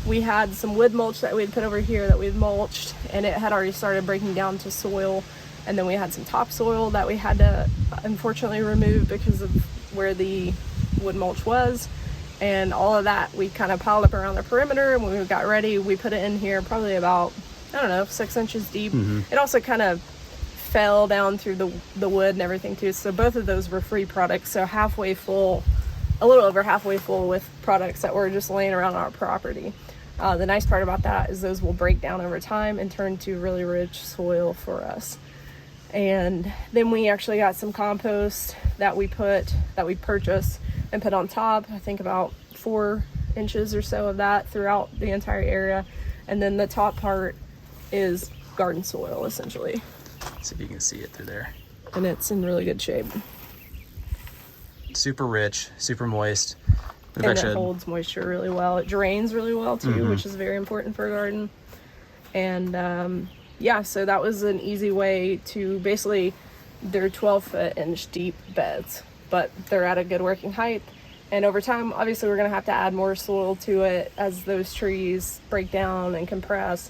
we had some wood mulch that we had put over here that we had mulched, and it had already started breaking down to soil. And then we had some topsoil that we had to unfortunately remove because of where the wood mulch was. And all of that we kind of piled up around the perimeter, and when we got ready, we put it in here probably about, I don't know, 6 inches deep. It also kind of fell down through the wood and everything too. So both of those were free products. So halfway full, a little over halfway full with products that were just laying around our property. The nice part about that is those will break down over time and turn to really rich soil for us. And then we actually got some compost that we purchased and put on top. I think about 4 inches or so of that throughout the entire area. And then the top part is garden soil, essentially. See if you can see it through there. And it's in really good shape. Super rich, super moist. And it holds moisture really well. It drains really well too, which is very important for a garden. And yeah, so that was an easy way to basically, they're 12-inch deep beds, but they're at a good working height. And over time, obviously, we're going to have to add more soil to it as those trees break down and compress.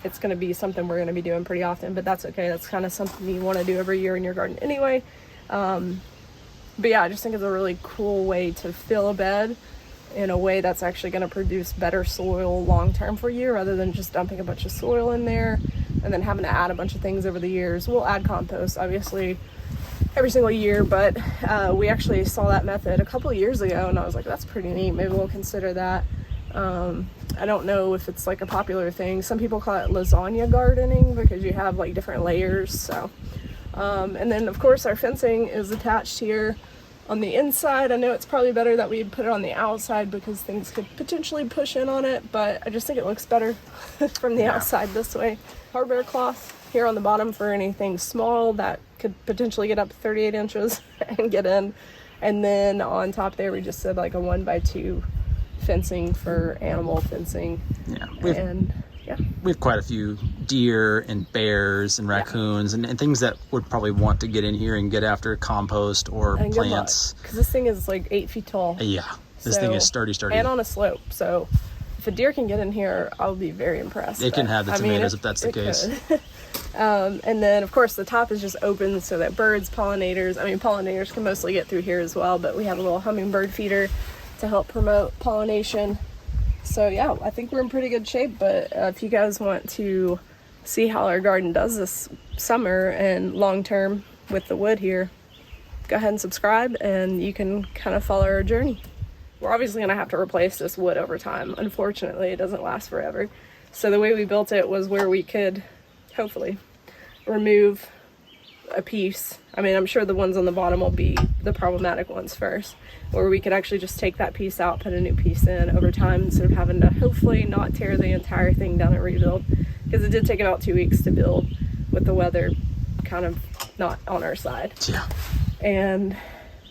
It's going to be something we're going to be doing pretty often, but that's okay. That's kind of something you want to do every year in your garden anyway. But yeah, I just think it's a really cool way to fill a bed in a way that's actually going to produce better soil long term for you, rather than just dumping a bunch of soil in there and then having to add a bunch of things over the years. We'll add compost, obviously, every single year, but we actually saw that method a couple of years ago, and I was like, that's pretty neat. Maybe we'll consider that. I don't know if it's like a popular thing. Some people call it lasagna gardening because you have like different layers. So, and then of course our fencing is attached here on the inside. I know it's probably better that we put it on the outside because things could potentially push in on it, but I just think it looks better from the outside this way. Hardware cloth here on the bottom for anything small that could potentially get up to 38 inches and get in. And then on top there, we just did like a 1x2 fencing for animal fencing. Yeah. We have quite a few deer and bears and raccoons and things that would probably want to get in here and get after compost or and plants. Because this thing is like 8 feet tall. Yeah, this thing is sturdy. And on a slope. So if a deer can get in here, I'll be very impressed. It can have the tomatoes if that's the case. And then, of course, the top is just open so that birds, pollinators can mostly get through here as well, but we have a little hummingbird feeder to help promote pollination. So yeah, I think we're in pretty good shape, but if you guys want to see how our garden does this summer and long term with the wood here, go ahead and subscribe and you can kind of follow our journey. we're obviously going to have to replace this wood over time. Unfortunately, it doesn't last forever. So the way we built it was where we could hopefully remove a piece. I mean, I'm sure the ones on the bottom will be the problematic ones first, or we could actually just take that piece out, put a new piece in over time instead of having to hopefully not tear the entire thing down and rebuild, because it did take about 2 weeks to build with the weather kind of not on our side. Yeah. And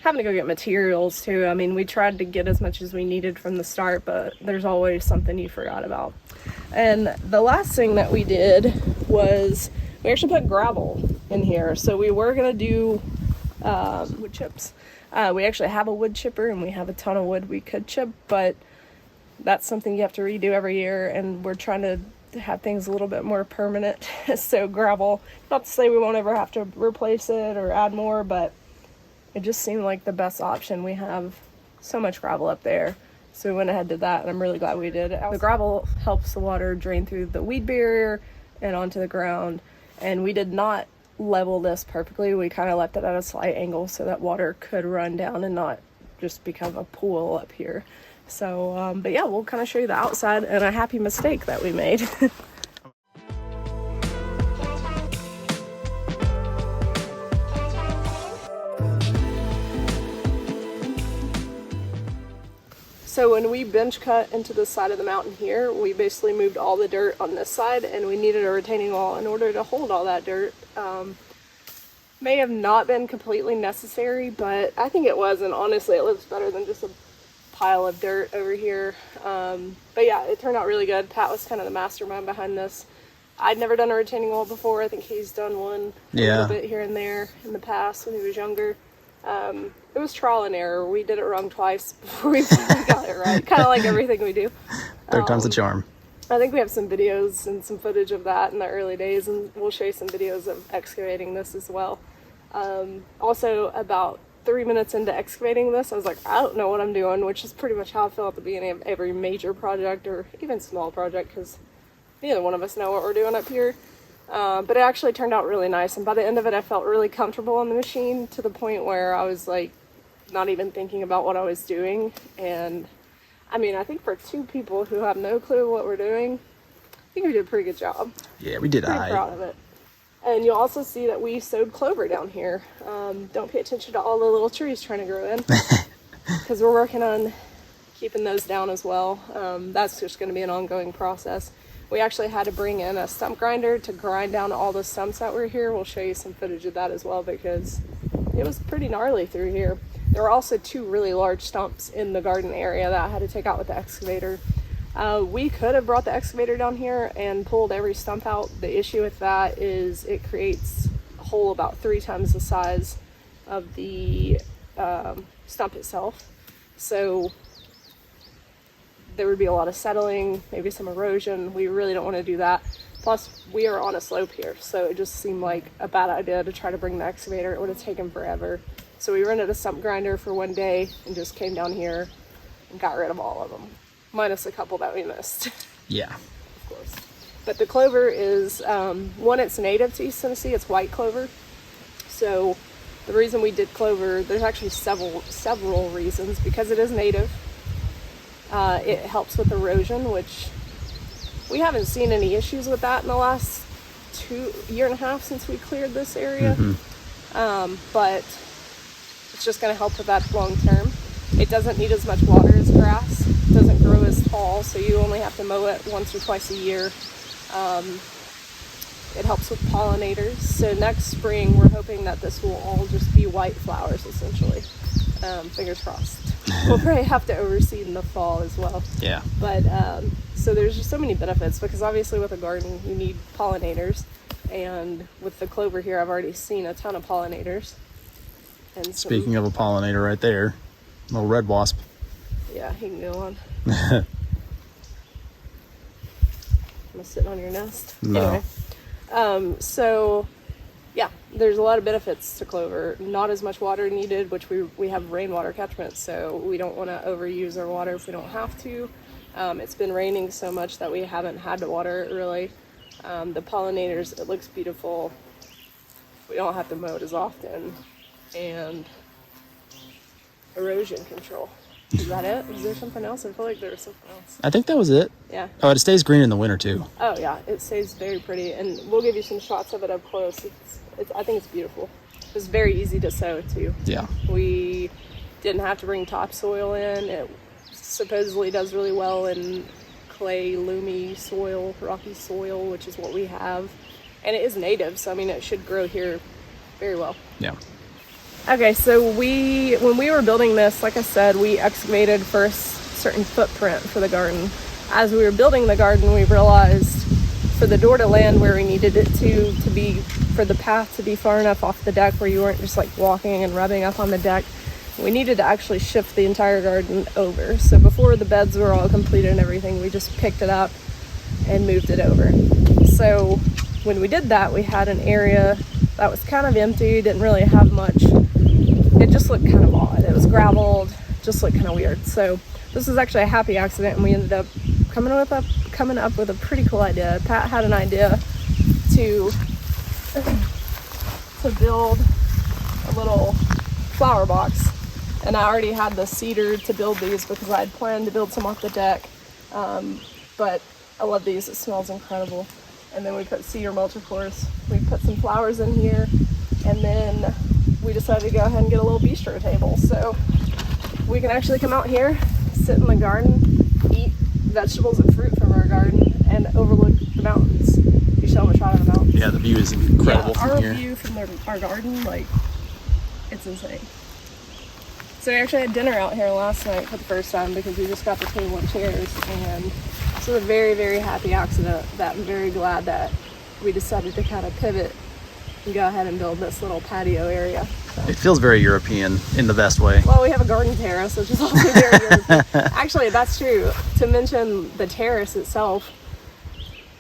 having to go get materials too. I mean, we tried to get as much as we needed from the start, but there's always something you forgot about. And the last thing that we did was we actually put gravel in here. So we were gonna do wood chips. We actually have a wood chipper and we have a ton of wood we could chip, but that's something you have to redo every year, and we're trying to have things a little bit more permanent. So gravel, not to say we won't ever have to replace it or add more, but it just seemed like the best option. We have so much gravel up there, so we went ahead and did that, and I'm really glad we did. The gravel helps the water drain through the weed barrier and onto the ground, and we did not level this perfectly. We kind of left it at a slight angle so that water could run down and not just become a pool up here. So, but yeah, we'll kind of show you the outside and a happy mistake that we made. So when we bench cut into the side of the mountain here, we basically moved all the dirt on this side, and we needed a retaining wall in order to hold all that dirt. May have not been completely necessary, but I think it was, and honestly it looks better than just a pile of dirt over here. But yeah, it turned out really good. Pat was kind of the mastermind behind this. I'd never done a retaining wall before. I think he's done one a little bit here and there in the past when he was younger. It was trial and error. We did it wrong twice before we finally got it right. Kind of like everything we do. Third time's the charm. I think we have some videos and some footage of that in the early days, and we'll show you some videos of excavating this as well. Also, about 3 minutes into excavating this, I was like, I don't know what I'm doing, which is pretty much how I feel at the beginning of every major project or even small project, because neither one of us know what we're doing up here. But it actually turned out really nice, and by the end of it I felt really comfortable on the machine, to the point where I was like not even thinking about what I was doing. And I mean, I think for two people who have no clue what we're doing, I think we did a pretty good job. Yeah, we did. Pretty proud of it. And you'll also see that we sowed clover down here. Don't pay attention to all the little trees trying to grow in, because we're working on keeping those down as well. That's just going to be an ongoing process. We actually had to bring in a stump grinder to grind down all the stumps that were here. We'll show you some footage of that as well, because it was pretty gnarly through here. There were also two really large stumps in the garden area that I had to take out with the excavator. We could have brought the excavator down here and pulled every stump out. The issue with that is it creates a hole about 3 times the size of the stump itself. So there would be a lot of settling, maybe some erosion. We really don't want to do that. Plus, we are on a slope here, so it just seemed like a bad idea to try to bring the excavator. It would have taken forever. So we rented a stump grinder for one day and just came down here and got rid of all of them, minus a couple that we missed. Yeah. Of course. But the clover is, one, it's native to East Tennessee. It's white clover. So the reason we did clover, there's actually several reasons. Because it is native, it helps with erosion, which we haven't seen any issues with that in the last year and a half since we cleared this area. But it's just going to help with that long term. It doesn't need as much water as grass. It doesn't grow as tall, so you only have to mow it once or twice a year. It helps with pollinators. So next spring, we're hoping that this will all just be white flowers, essentially. Fingers crossed. We'll probably have to oversee in the fall as well. Yeah. But so there's just so many benefits, because obviously with a garden you need pollinators, and with the clover here I've already seen a ton of pollinators. And Speaking of a pollinator right there, little red wasp. Yeah, he can go on. Am I sitting on your nest? No. Anyway, so yeah, there's a lot of benefits to clover. Not as much water needed, which we have rainwater catchment, so we don't want to overuse our water if we don't have to. It's been raining so much that we haven't had to water it really. The pollinators, it looks beautiful. We don't have to mow it as often. And erosion control. Is that it? Is there something else? I feel like there was something else. I think that was it. Yeah. Oh, it stays green in the winter too. Oh yeah, it stays very pretty, and we'll give you some shots of it up close. I think it's beautiful. It's very easy to sow too. Yeah. We didn't have to bring topsoil in. It supposedly does really well in clay, loomy soil, rocky soil, which is what we have, and it is native, so I mean it should grow here very well. Yeah. Okay, so when we were building this, like I said, we excavated for a certain footprint for the garden. As we were building the garden, we realized for the door to land where we needed it to be, for the path to be far enough off the deck where you weren't just like walking and rubbing up on the deck, we needed to actually shift the entire garden over. So before the beds were all completed and everything, we just picked it up and moved it over. So when we did that, we had an area that was kind of empty, didn't really have much. It just looked kind of odd. It was graveled, just looked kind of weird. So this was actually a happy accident, and we ended up coming up with a pretty cool idea. Pat had an idea to build a little flower box, and I already had the cedar to build these because I had planned to build some off the deck. But I love these. It smells incredible. And then we put cedar mulch, of course. We put some flowers in here, and then we decided to go ahead and get a little bistro table. So we can actually come out here, sit in the garden, eat vegetables and fruit from our garden, and overlook the mountains. You show them a shot of the mountains. Yeah, the view is incredible from here. Our view from our garden, like, it's insane. So we actually had dinner out here last night for the first time because we just got the table and chairs, and it's a very, very happy accident that I'm very glad that we decided to kind of pivot and go ahead and build this little patio area. So. It feels very European in the best way. Well, we have a garden terrace, which is also very European. Actually, that's true. To mention the terrace itself,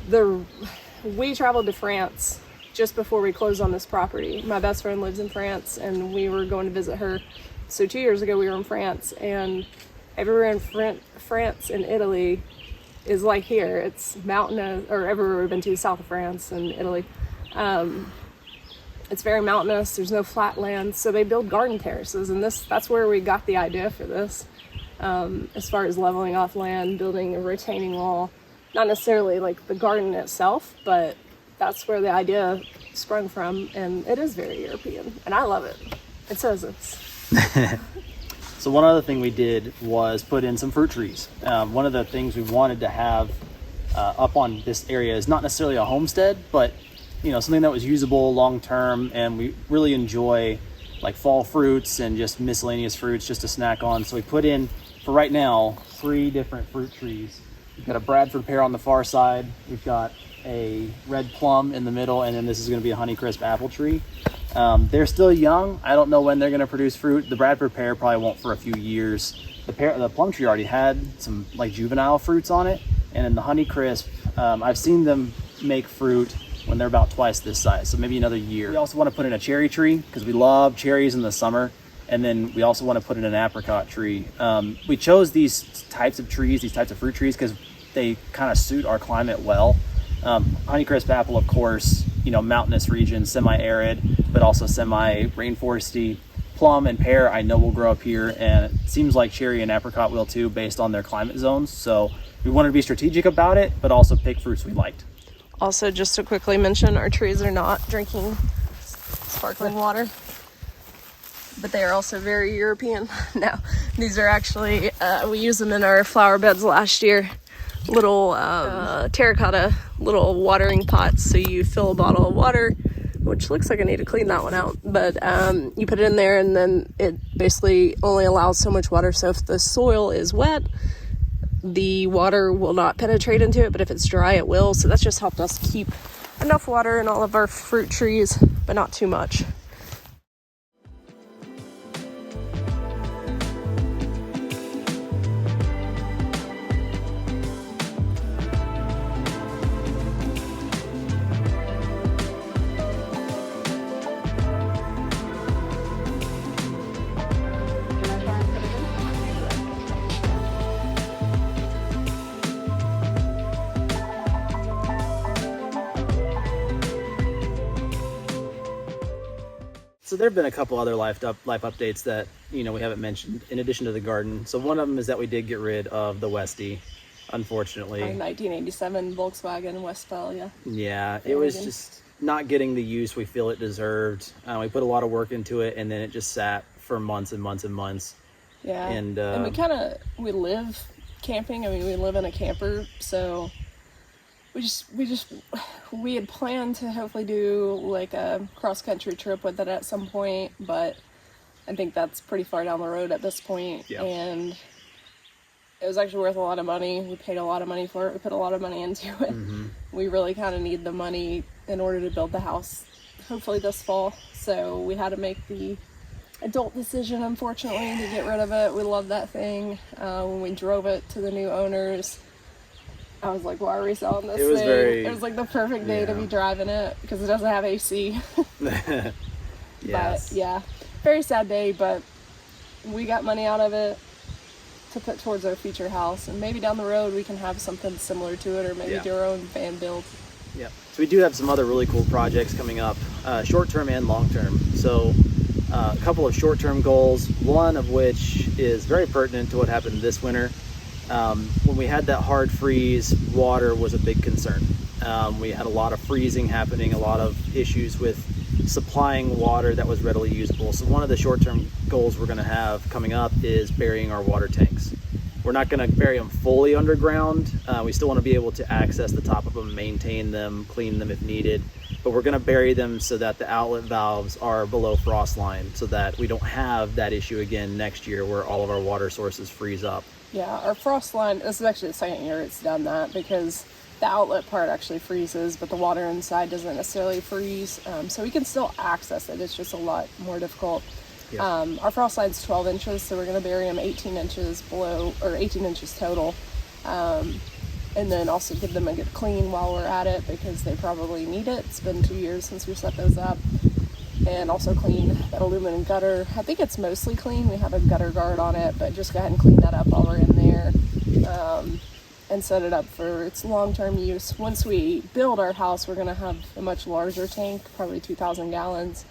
we traveled to France just before we closed on this property. My best friend lives in France, and we were going to visit her. So 2 years ago, we were in France, and everywhere in France and Italy is like here. It's mountainous, or everywhere we've been to, south of France and Italy. It's very mountainous. There's no flat land, so they build garden terraces, and that's where we got the idea for this. As far as leveling off land, building a retaining wall, not necessarily like the garden itself, but that's where the idea sprung from, and it is very European, and I love it. It says it's. So one other thing we did was put in some fruit trees. One of the things we wanted to have up on this area is not necessarily a homestead, but something that was usable long term, and we really enjoy like fall fruits and just miscellaneous fruits just to snack on. So we put in, for right now, 3 different fruit trees. We've got a Bradford pear on the far side, we've got a red plum in the middle, and then this is going to be a Honeycrisp apple tree. They're still young. I don't know when they're going to produce fruit. The Bradford pear probably won't for a few years. The plum tree already had some like juvenile fruits on it, and in the Honeycrisp, I've seen them make fruit when they're about twice this size, so maybe another year. We also want to put in a cherry tree because we love cherries in the summer, and then we also want to put in an apricot tree. We chose these types of trees, these types of fruit trees, because they kind of suit our climate well. Honeycrisp apple, of course, mountainous region, semi-arid, but also semi-rainforesty. Plum and pear I know will grow up here, and it seems like cherry and apricot will too, based on their climate zones. So we wanted to be strategic about it, but also pick fruits we liked. Also, just to quickly mention, our trees are not drinking sparkling water, but they are also very European. Now, these are actually, we used them in our flower beds last year. Little terracotta little watering pots. So you fill a bottle of water, which looks like I need to clean that one out, but you put it in there, and then it basically only allows so much water. So if the soil is wet, the water will not penetrate into it, but if it's dry, it will. So that's just helped us keep enough water in all of our fruit trees, but not too much. So there have been a couple other life updates that, we haven't mentioned in addition to the garden. So one of them is that we did get rid of the Westy, unfortunately. Our 1987 Volkswagen Westphalia. Yeah, it was just not getting the use we feel it deserved. We put a lot of work into it, and then it just sat for months and months and months. Yeah, and we live camping. I mean, we live in a camper, so we had planned to hopefully do like a cross-country trip with it at some point, but I think that's pretty far down the road at this point. Yep. And it was actually worth a lot of money. We paid a lot of money for it. We put a lot of money into it. Mm-hmm. We really kind of need the money in order to build the house, hopefully this fall. So we had to make the adult decision, unfortunately, to get rid of it. We love that thing. When we drove it to the new owners, I was like, why are we selling this thing? It was like the perfect day to be driving it because it doesn't have AC. Yes. But yeah, very sad day, but we got money out of it to put towards our future house, and maybe down the road we can have something similar to it, or maybe do our own van build. Yeah. So we do have some other really cool projects coming up, short-term and long-term. So a couple of short-term goals, one of which is very pertinent to what happened this winter. When we had that hard freeze, water was a big concern. We had a lot of freezing happening, a lot of issues with supplying water that was readily usable. So one of the short-term goals we're going to have coming up is burying our water tanks. We're not going to bury them fully underground. We still want to be able to access the top of them, maintain them, clean them if needed. But we're going to bury them so that the outlet valves are below frost line, so that we don't have that issue again next year where all of our water sources freeze up. Yeah, our frost line, this is actually the second year it's done that, because the outlet part actually freezes, but the water inside doesn't necessarily freeze. So we can still access it. It's just a lot more difficult. Yeah. Our frost line's 12 inches, so we're going to bury them 18 inches below, or 18 inches total. And then also give them a good clean while we're at it, because they probably need it. It's been 2 years since we set those up. And also clean that aluminum gutter. I think it's mostly clean. We have a gutter guard on it, but just go ahead and clean that up while we're in there. And set it up for its long-term use. Once we build our house, we're going to have a much larger tank, probably 2,000 gallons.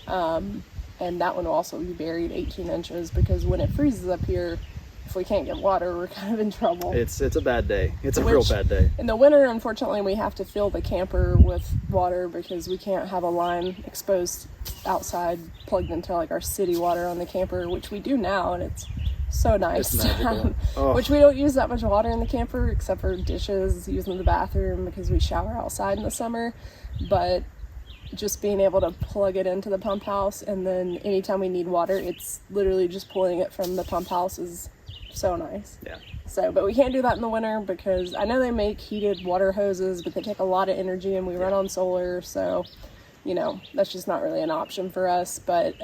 And that one will also be buried 18 inches, because when it freezes up here, if we can't get water, we're kind of in trouble. It's a bad day. It's a real bad day. In the winter, unfortunately, we have to fill the camper with water because we can't have a line exposed outside plugged into like our city water on the camper, which we do now, and it's so nice. It's magical. Which we don't use that much water in the camper except for dishes, using the bathroom, because we shower outside in the summer. But just being able to plug it into the pump house, and then anytime we need water, it's literally just pulling it from the pump house is so nice. Yeah. So, but we can't do that in the winter, because I know they make heated water hoses, but they take a lot of energy, and we run on solar, so that's just not really an option for us. But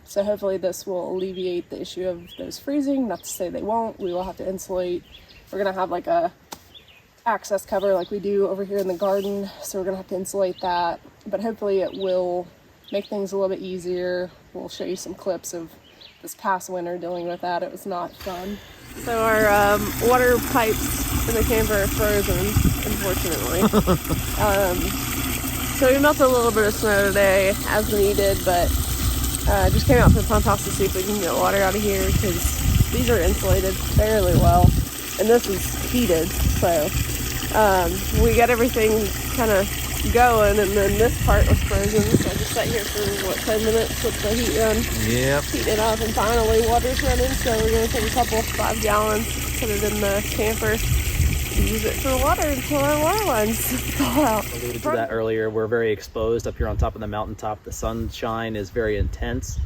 so hopefully this will alleviate the issue of those freezing. Not to say they won't. We will have to insulate. We're gonna have like a access cover like we do over here in the garden, so we're gonna have to insulate that. But hopefully it will make things a little bit easier. We'll show you some clips of this past winter dealing with that. It was not fun. So our water pipes in the camper are frozen, unfortunately. So we melted a little bit of snow today as needed, but just came out to the pump house to see if we can get water out of here, because these are insulated fairly well, and this is heated. So we got everything kind of going, and then this part was frozen, so I just sat here for 10 minutes with the heat on. Yep. Heating it up, and finally water's running, so we're gonna take a couple 5 gallons, put it in the camper, and use it for water until our water lines fall out. I alluded to that earlier. We're very exposed up here on top of the mountaintop. The sunshine is very intense.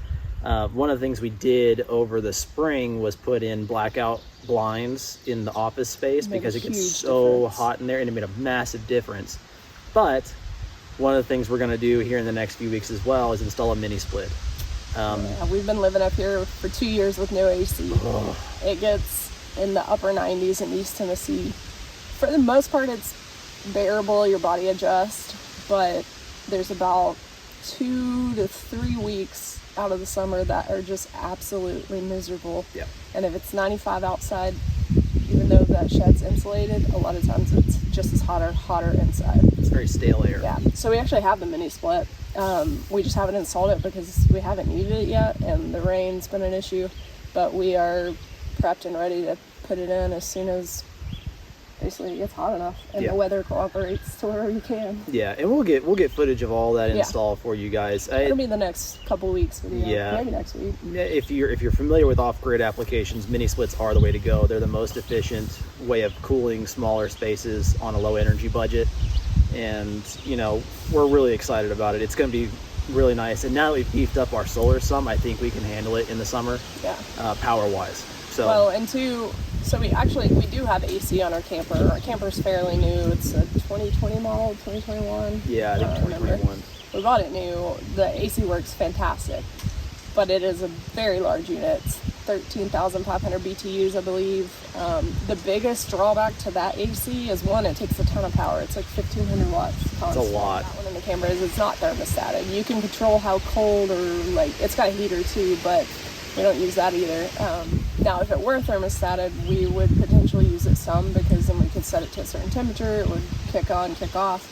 One of the things we did over the spring was put in blackout blinds in the office space, because it gets so hot in there, and it made a massive difference. But one of the things we're going to do here in the next few weeks as well is install a mini split. We've been living up here for 2 years with no AC. It gets in the upper 90s in East Tennessee. For the most part, it's bearable. Your body adjusts, but there's about 2 to 3 weeks out of the summer that are just absolutely miserable. Yeah. And if it's 95 outside, even though that shed's insulated, a lot of times it's just as hotter inside. It's very stale air. Yeah, so we actually have the mini split. We just haven't installed it because we haven't needed it yet, and the rain's been an issue, but we are prepped and ready to put it in as soon as basically it gets hot enough and the weather cooperates to where we can. Yeah, and we'll get footage of all that install for you guys. It'll be the next couple weeks video. Yeah, maybe next week. If you're familiar with off-grid applications, mini splits are the way to go. They're the most efficient way of cooling smaller spaces on a low energy budget, and you know, we're really excited about it. It's going to be really nice, and now that we've beefed up our solar some, I think we can handle it in the summer. Power wise. So well, and two, so we do have AC on our camper. Our camper's fairly new. It's a 2020 model, 2021. Yeah, I think 2021. We bought it new. The AC works fantastic, but it is a very large unit. It's 13,500 BTUs, I believe. The biggest drawback to that AC is, one, it takes a ton of power. It's like 1,500 watts. That's a lot. That one in the camper it's not thermostated. You can control how cold, or like, it's got a heater too, but we don't use that either. Now, if it were thermostated, we would potentially use it some, because then we could set it to a certain temperature. It would kick on, kick off.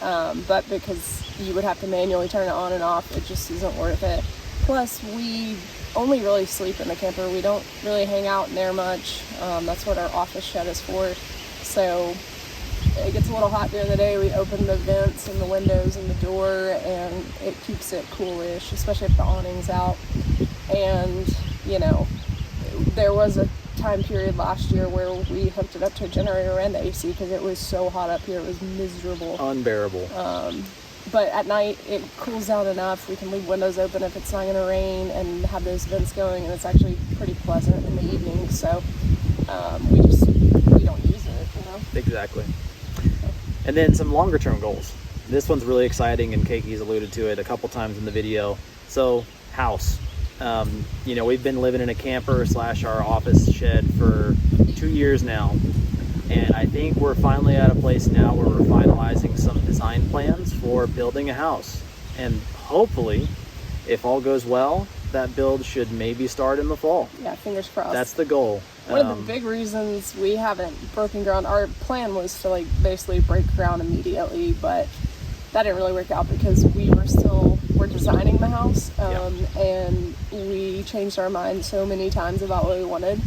But because you would have to manually turn it on and off, it just isn't worth it. Plus, we only really sleep in the camper. We don't really hang out in there much. That's what our office shed is for. So it gets a little hot during the day. We open the vents and the windows and the door, and it keeps it coolish, especially if the awning's out. And, you know, there was a time period last year where we hooked it up to a generator and the AC because it was so hot up here. It was miserable. Unbearable. But at night, it cools down enough. We can leave windows open if it's not going to rain and have those vents going, and it's actually pretty pleasant in the evening. So we don't use it, you know? Exactly. And then some longer term goals. This one's really exciting, and Keki's alluded to it a couple times in the video. So, house. You know, we've been living in a camper / our office shed for 2 years now, and I think we're finally at a place now where we're finalizing some design plans for building a house, and hopefully, if all goes well, that build should maybe start in the fall. Yeah, fingers crossed. That's the goal. One of the big reasons we haven't broken ground, our plan was to like basically break ground immediately, but that didn't really work out because we're designing the house, and we changed our mind so many times about what we wanted.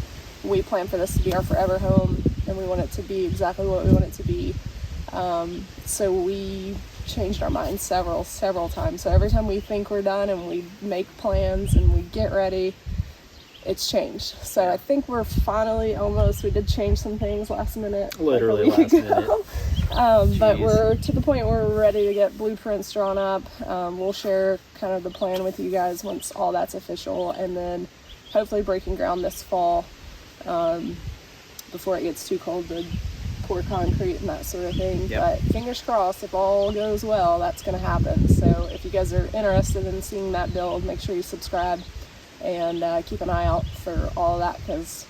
We planned for this to be our forever home, and we want it to be exactly what we want it to be. So we changed our minds several times. So every time we think we're done and we make plans and we get ready, it's changed. So I think we're finally we did change some things last minute. Literally last minute. But we're to the point where we're ready to get blueprints drawn up. We'll share kind of the plan with you guys once all that's official, and then hopefully breaking ground this fall, before it gets too cold to pour concrete and that sort of thing. But fingers crossed, if all goes well, that's going to happen. So if you guys are interested in seeing that build, make sure you subscribe and keep an eye out for all of that, because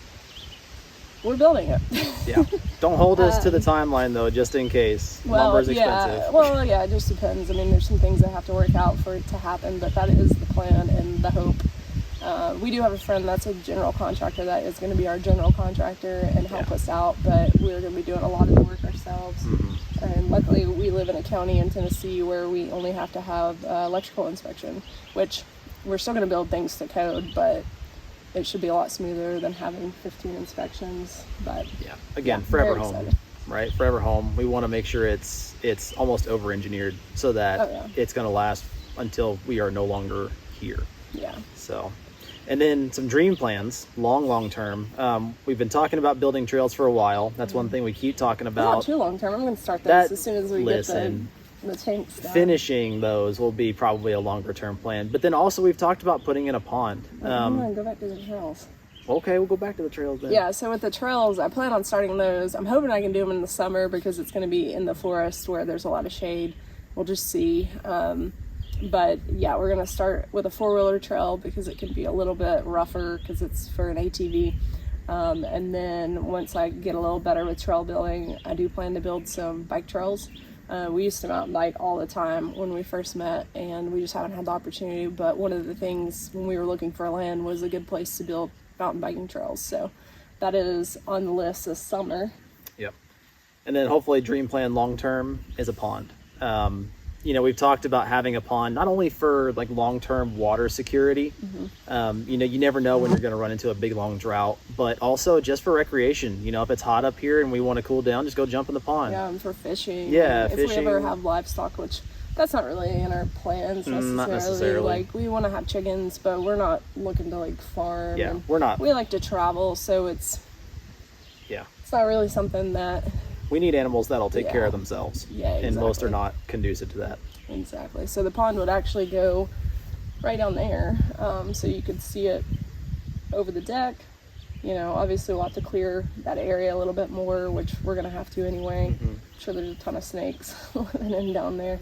we're building it. Don't hold us to the timeline though, just in case. Lumber's expensive. It just depends. I mean, there's some things that have to work out for it to happen, but that is the plan and the hope. We do have a friend that's a general contractor that is going to be our general contractor and help us out, but we're going to be doing a lot of the work ourselves. And luckily we live in a county in Tennessee where we only have to have electrical inspection, which we're still going to build things to code, but it should be a lot smoother than having 15 inspections. But again, forever home, excited. Right? Forever home. We want to make sure it's almost over-engineered so that it's going to last until we are no longer here. So, and then some dream plans, long term. We've been talking about building trails for a while. That's one thing we keep talking about. Not too long term. I'm going to start this as soon as we get the tanks down. Finishing those will be probably a longer term plan. But then also we've talked about putting in a pond. I'm going to go back to the trails. Okay, we'll go back to the trails then. Yeah, so with the trails, I plan on starting those. I'm hoping I can do them in the summer because it's going to be in the forest where there's a lot of shade. We'll just see. But yeah, we're going to start with a 4-wheeler trail because it can be a little bit rougher because it's for an ATV. And then once I get a little better with trail building, I do plan to build some bike trails. We used to mountain bike all the time when we first met, and we just haven't had the opportunity. But one of the things when we were looking for land was a good place to build mountain biking trails. So that is on the list this summer. And then hopefully dream plan long-term is a pond. You know, we've talked about having a pond, not only for like long-term water security, you know, you never know when you're going to run into a big, long drought, but also just for recreation. You know, if it's hot up here and we want to cool down, just go jump in the pond. Yeah, and for fishing. Yeah, if fishing. we ever have livestock, which that's not really in our plans necessarily. Not necessarily. Like, we want to have chickens, but we're not looking to like farm. Yeah, and we're not. We like to travel, so it's not really something that... We need animals that'll take care of themselves. Yeah, exactly. And most are not conducive to that. Exactly. So the pond would actually go right down there, so you could see it over the deck. You know, obviously we'll have to clear that area a little bit more, which we're going to have to anyway. I'm sure there's a ton of snakes living in down there.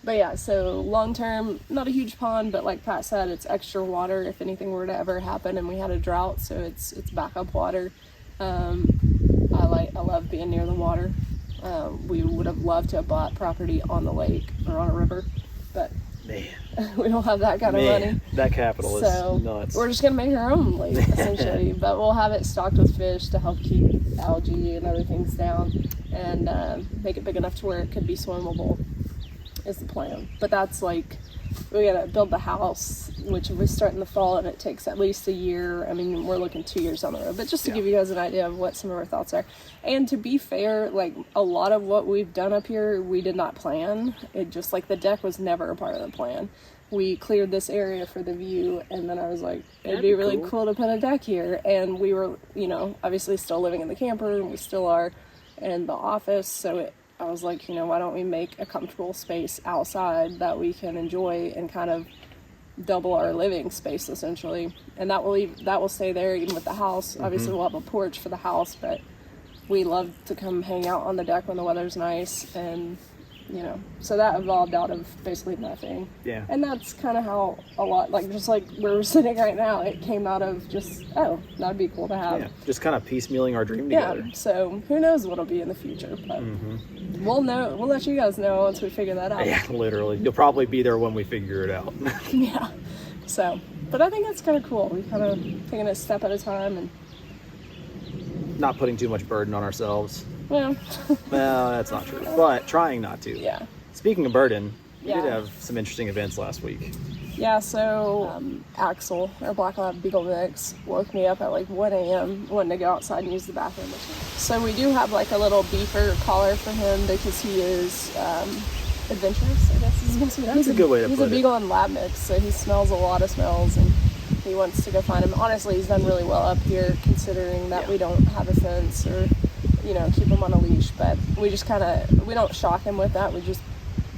But yeah, so long term, not a huge pond, but like Pat said, it's extra water if anything were to ever happen and we had a drought, so it's backup water. I love being near the water. We would have loved to have bought property on the lake or on a river, but Man, we don't have that kind of money. That capital So is nuts. we're just gonna make our own lake essentially, but we'll have it stocked with fish to help keep algae and other things down, and make it big enough to where it could be swimmable. Is the plan. But that's like, we gotta build the house, which we start in the fall, and it takes at least a year. I mean, we're looking 2 years on the road, but just to give you guys an idea of what some of our thoughts are. And to be fair, like a lot of what we've done up here, we did not plan. It just, like, the deck was never a part of the plan. We cleared this area for the view, and then I was like, it'd be really cool to put a deck here. And we were, you know, obviously still living in the camper, and we still are in the office, so I was like, you know, why don't we make a comfortable space outside that we can enjoy and kind of double our living space essentially, and that will stay there even with the house. Obviously we'll have a porch for the house, but we love to come hang out on the deck when the weather's nice, and you know, so that evolved out of basically nothing. Yeah. And that's kind of how a lot, like just like where we're sitting right now, it came out of just, oh, that'd be cool to have. Yeah, just kind of piecemealing our dream together. Yeah, so who knows what'll be in the future, but we'll know. We'll let you guys know once we figure that out. Yeah, literally. You'll probably be there when we figure it out. Yeah. So, but I think that's kind of cool. We kind of taking it a step at a time, and not putting too much burden on ourselves. well, Well, that's not true, but trying not to. yeah. Speaking of burden, we Yeah. did have some interesting events last week. Yeah, so Axel, our Black Lab Beagle mix, woke me up at like 1 a.m. wanting to go outside and use the bathroom. So we do have like a little beefer collar for him because he is adventurous, I guess is the best way. That's a good way to He's put a Beagle and Lab mix, so he smells a lot of smells, and he wants to go find him. Honestly, he's done really well up here considering that we don't have a fence or, you know, keep him on a leash, but we just kind of, we don't shock him with that. We just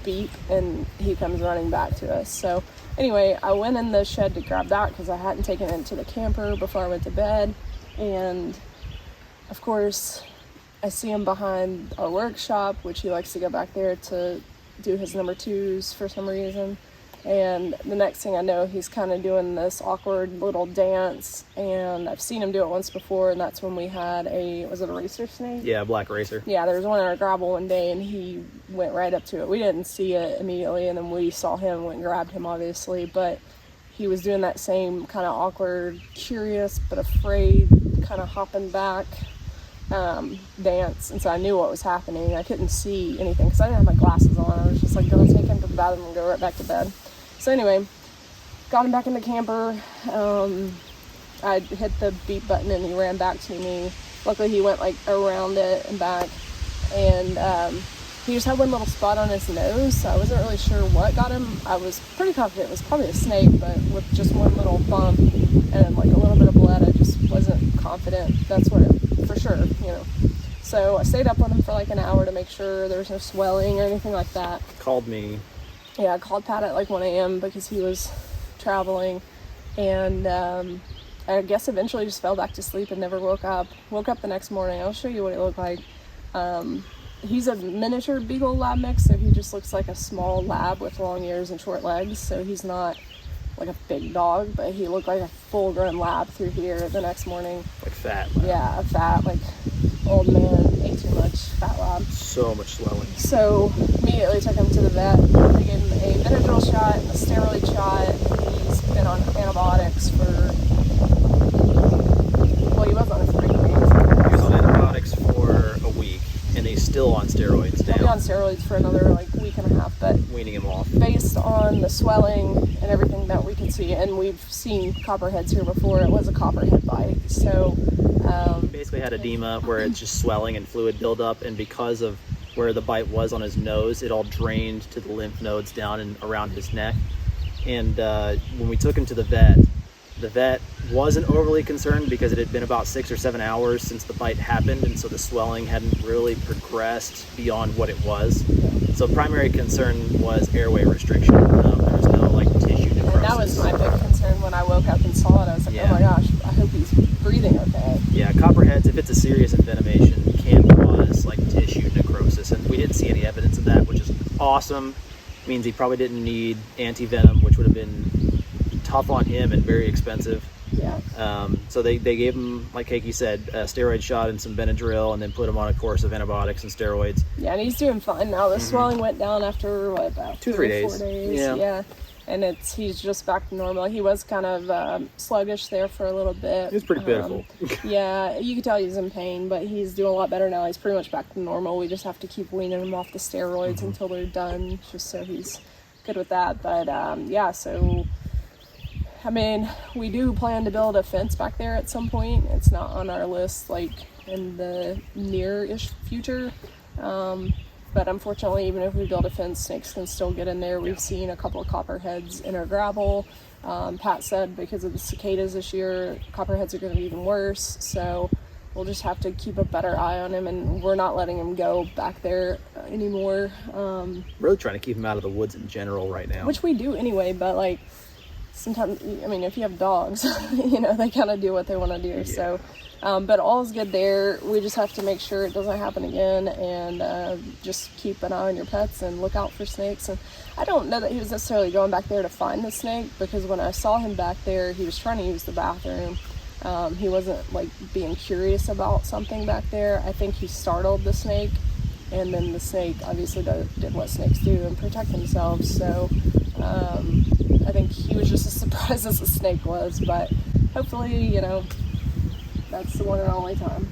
beep and he comes running back to us. So anyway, I went in the shed to grab that because I hadn't taken it to the camper before I went to bed, and of course I see him behind our workshop, which he likes to go back there to do his number twos for some reason. And the next thing I know, he's kind of doing this awkward little dance, and I've seen him do it once before, and that's when we had was it a racer snake? Yeah, black racer. Yeah, there was one in our gravel one day, and he went right up to it. We didn't see it immediately, and then we saw him, went and grabbed him, obviously, but he was doing that same kind of awkward, curious, but afraid, kind of hopping back dance, and so I knew what was happening. I couldn't see anything because I didn't have my glasses on. I was just like, gonna take him to the bathroom and go right back to bed. So anyway, got him back in the camper. I hit the beep button and he ran back to me. Luckily he went like around it and back, and he just had one little spot on his nose, so I wasn't really sure what got him. I was pretty confident it was probably a snake, but with just one little bump and like a little bit of blood, I just wasn't confident that's what it, for sure, you know. So I stayed up on him for like an hour to make sure there was no swelling or anything like that. Called me. Yeah, I called Pat at like 1 a.m. because he was traveling, and I guess eventually just fell back to sleep and never woke up. Woke up the next morning. I'll show you what he looked like. He's a miniature Beagle Lab mix, so he just looks like a small lab with long ears and short legs, so he's not like a big dog, but he looked like a full-grown lab through here the next morning. Like fat lab. Yeah, a fat, like old man, ate too much, fat lab. So much swelling. So immediately took him to the vet. They gave him a Benadryl shot and a steroid shot. He's been on antibiotics for, well, he was on it for 3 weeks. He was on antibiotics for a week, and they still on steroids now. He'll be on steroids for another like week and a half, but weaning him off. Based on the swelling and everything that we can see, and we've seen copperheads here before, it was a copperhead bite. So basically had edema where it's just swelling and fluid buildup, and because of where the bite was on his nose, it all drained to the lymph nodes down and around his neck. And when we took him to the vet wasn't overly concerned because it had been about 6 or 7 hours since the bite happened, and so the swelling hadn't really progressed beyond what it was. So primary concern was airway restriction. There was no like tissue necrosis. And that was my big concern when I woke up and saw it. I was like, oh my gosh, I hope he's breathing okay. Yeah, copperheads, if it's a serious envenomation, can cause like tissue necrosis, and we didn't see any evidence of that, which is awesome. It means he probably didn't need anti-venom, which would have been tough on him and very expensive. Yeah. So they gave him, like Keiki said, a steroid shot and some Benadryl, and then put him on a course of antibiotics and steroids. Yeah, and he's doing fine now. The swelling went down after what, about 2 or 3 days. 4 days. Yeah. And he's just back to normal. He was kind of sluggish there for a little bit. It was pretty pitiful. Yeah, you could tell he's in pain, but he's doing a lot better now. He's pretty much back to normal. We just have to keep weaning him off the steroids until they're done, just so he's good with that. But yeah, so I mean, we do plan to build a fence back there at some point. It's not on our list like in the near-ish future. But unfortunately, even if we build a fence, snakes can still get in there. We've seen a couple of copperheads in our gravel. Pat said because of the cicadas this year, copperheads are going to be even worse. So we'll just have to keep a better eye on him, and we're not letting him go back there anymore. Really trying to keep him out of the woods in general right now. Which we do anyway, but like sometimes, I mean, if you have dogs, you know, they kind of do what they want to do. Yeah. So, but all's good there. We just have to make sure it doesn't happen again, and just keep an eye on your pets and look out for snakes. And I don't know that he was necessarily going back there to find the snake, because when I saw him back there, he was trying to use the bathroom. He wasn't like being curious about something back there. I think he startled the snake, and then the snake obviously did what snakes do and protect themselves. So I think he was just as surprised as the snake was, but hopefully, you know, that's the one and only time.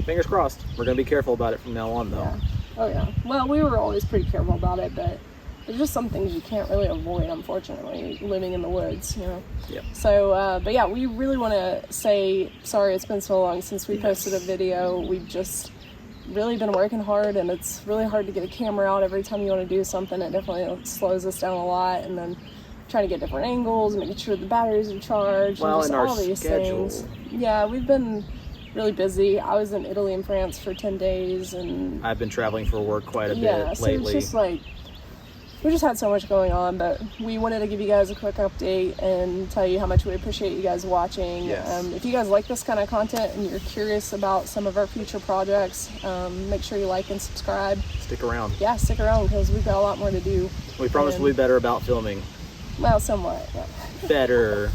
Fingers crossed. We're going to be careful about it from now on, though. Yeah. Oh, yeah. Well, we were always pretty careful about it, but there's just some things you can't really avoid, unfortunately, living in the woods, you know. Yeah. So, but yeah, we really want to say sorry it's been so long since we posted a video. We've just really been working hard, and it's really hard to get a camera out every time you want to do something. It definitely slows us down a lot, and then trying to get different angles, making sure the batteries are charged, well, and just our all these schedule. things. Yeah, we've been really busy. I was in Italy and France for 10 days, and I've been traveling for work quite a bit so lately. it's just like, we just had so much going on, but we wanted to give you guys a quick update and tell you how much we appreciate you guys watching. Yes. If you guys like this kind of content and you're curious about some of our future projects, make sure you like and subscribe. Stick around. Yeah, stick around, because we've got a lot more to do. We promise we'll be better about filming. Well, somewhat. Yeah. Better.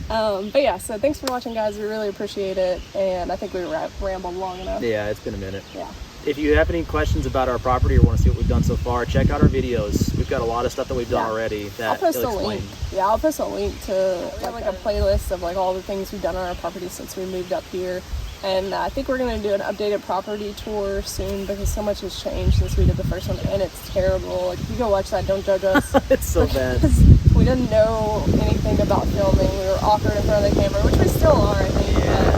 But yeah, so thanks for watching, guys. We really appreciate it, and I think we rambled long enough. Yeah, it's been a minute. Yeah. If you have any questions about our property or want to see what we've done so far, check out our videos. We've got a lot of stuff that we've done already that I'll post it'll a link. Yeah, I'll post a link to like a playlist of like all the things we've done on our property since we moved up here. And I think we're going to do an updated property tour soon, because so much has changed since we did the first one, and it's terrible. Like, if you go watch that, don't judge us. It's so bad. We didn't know anything about filming. We were awkward in front of the camera, which we still are, I think. Yeah.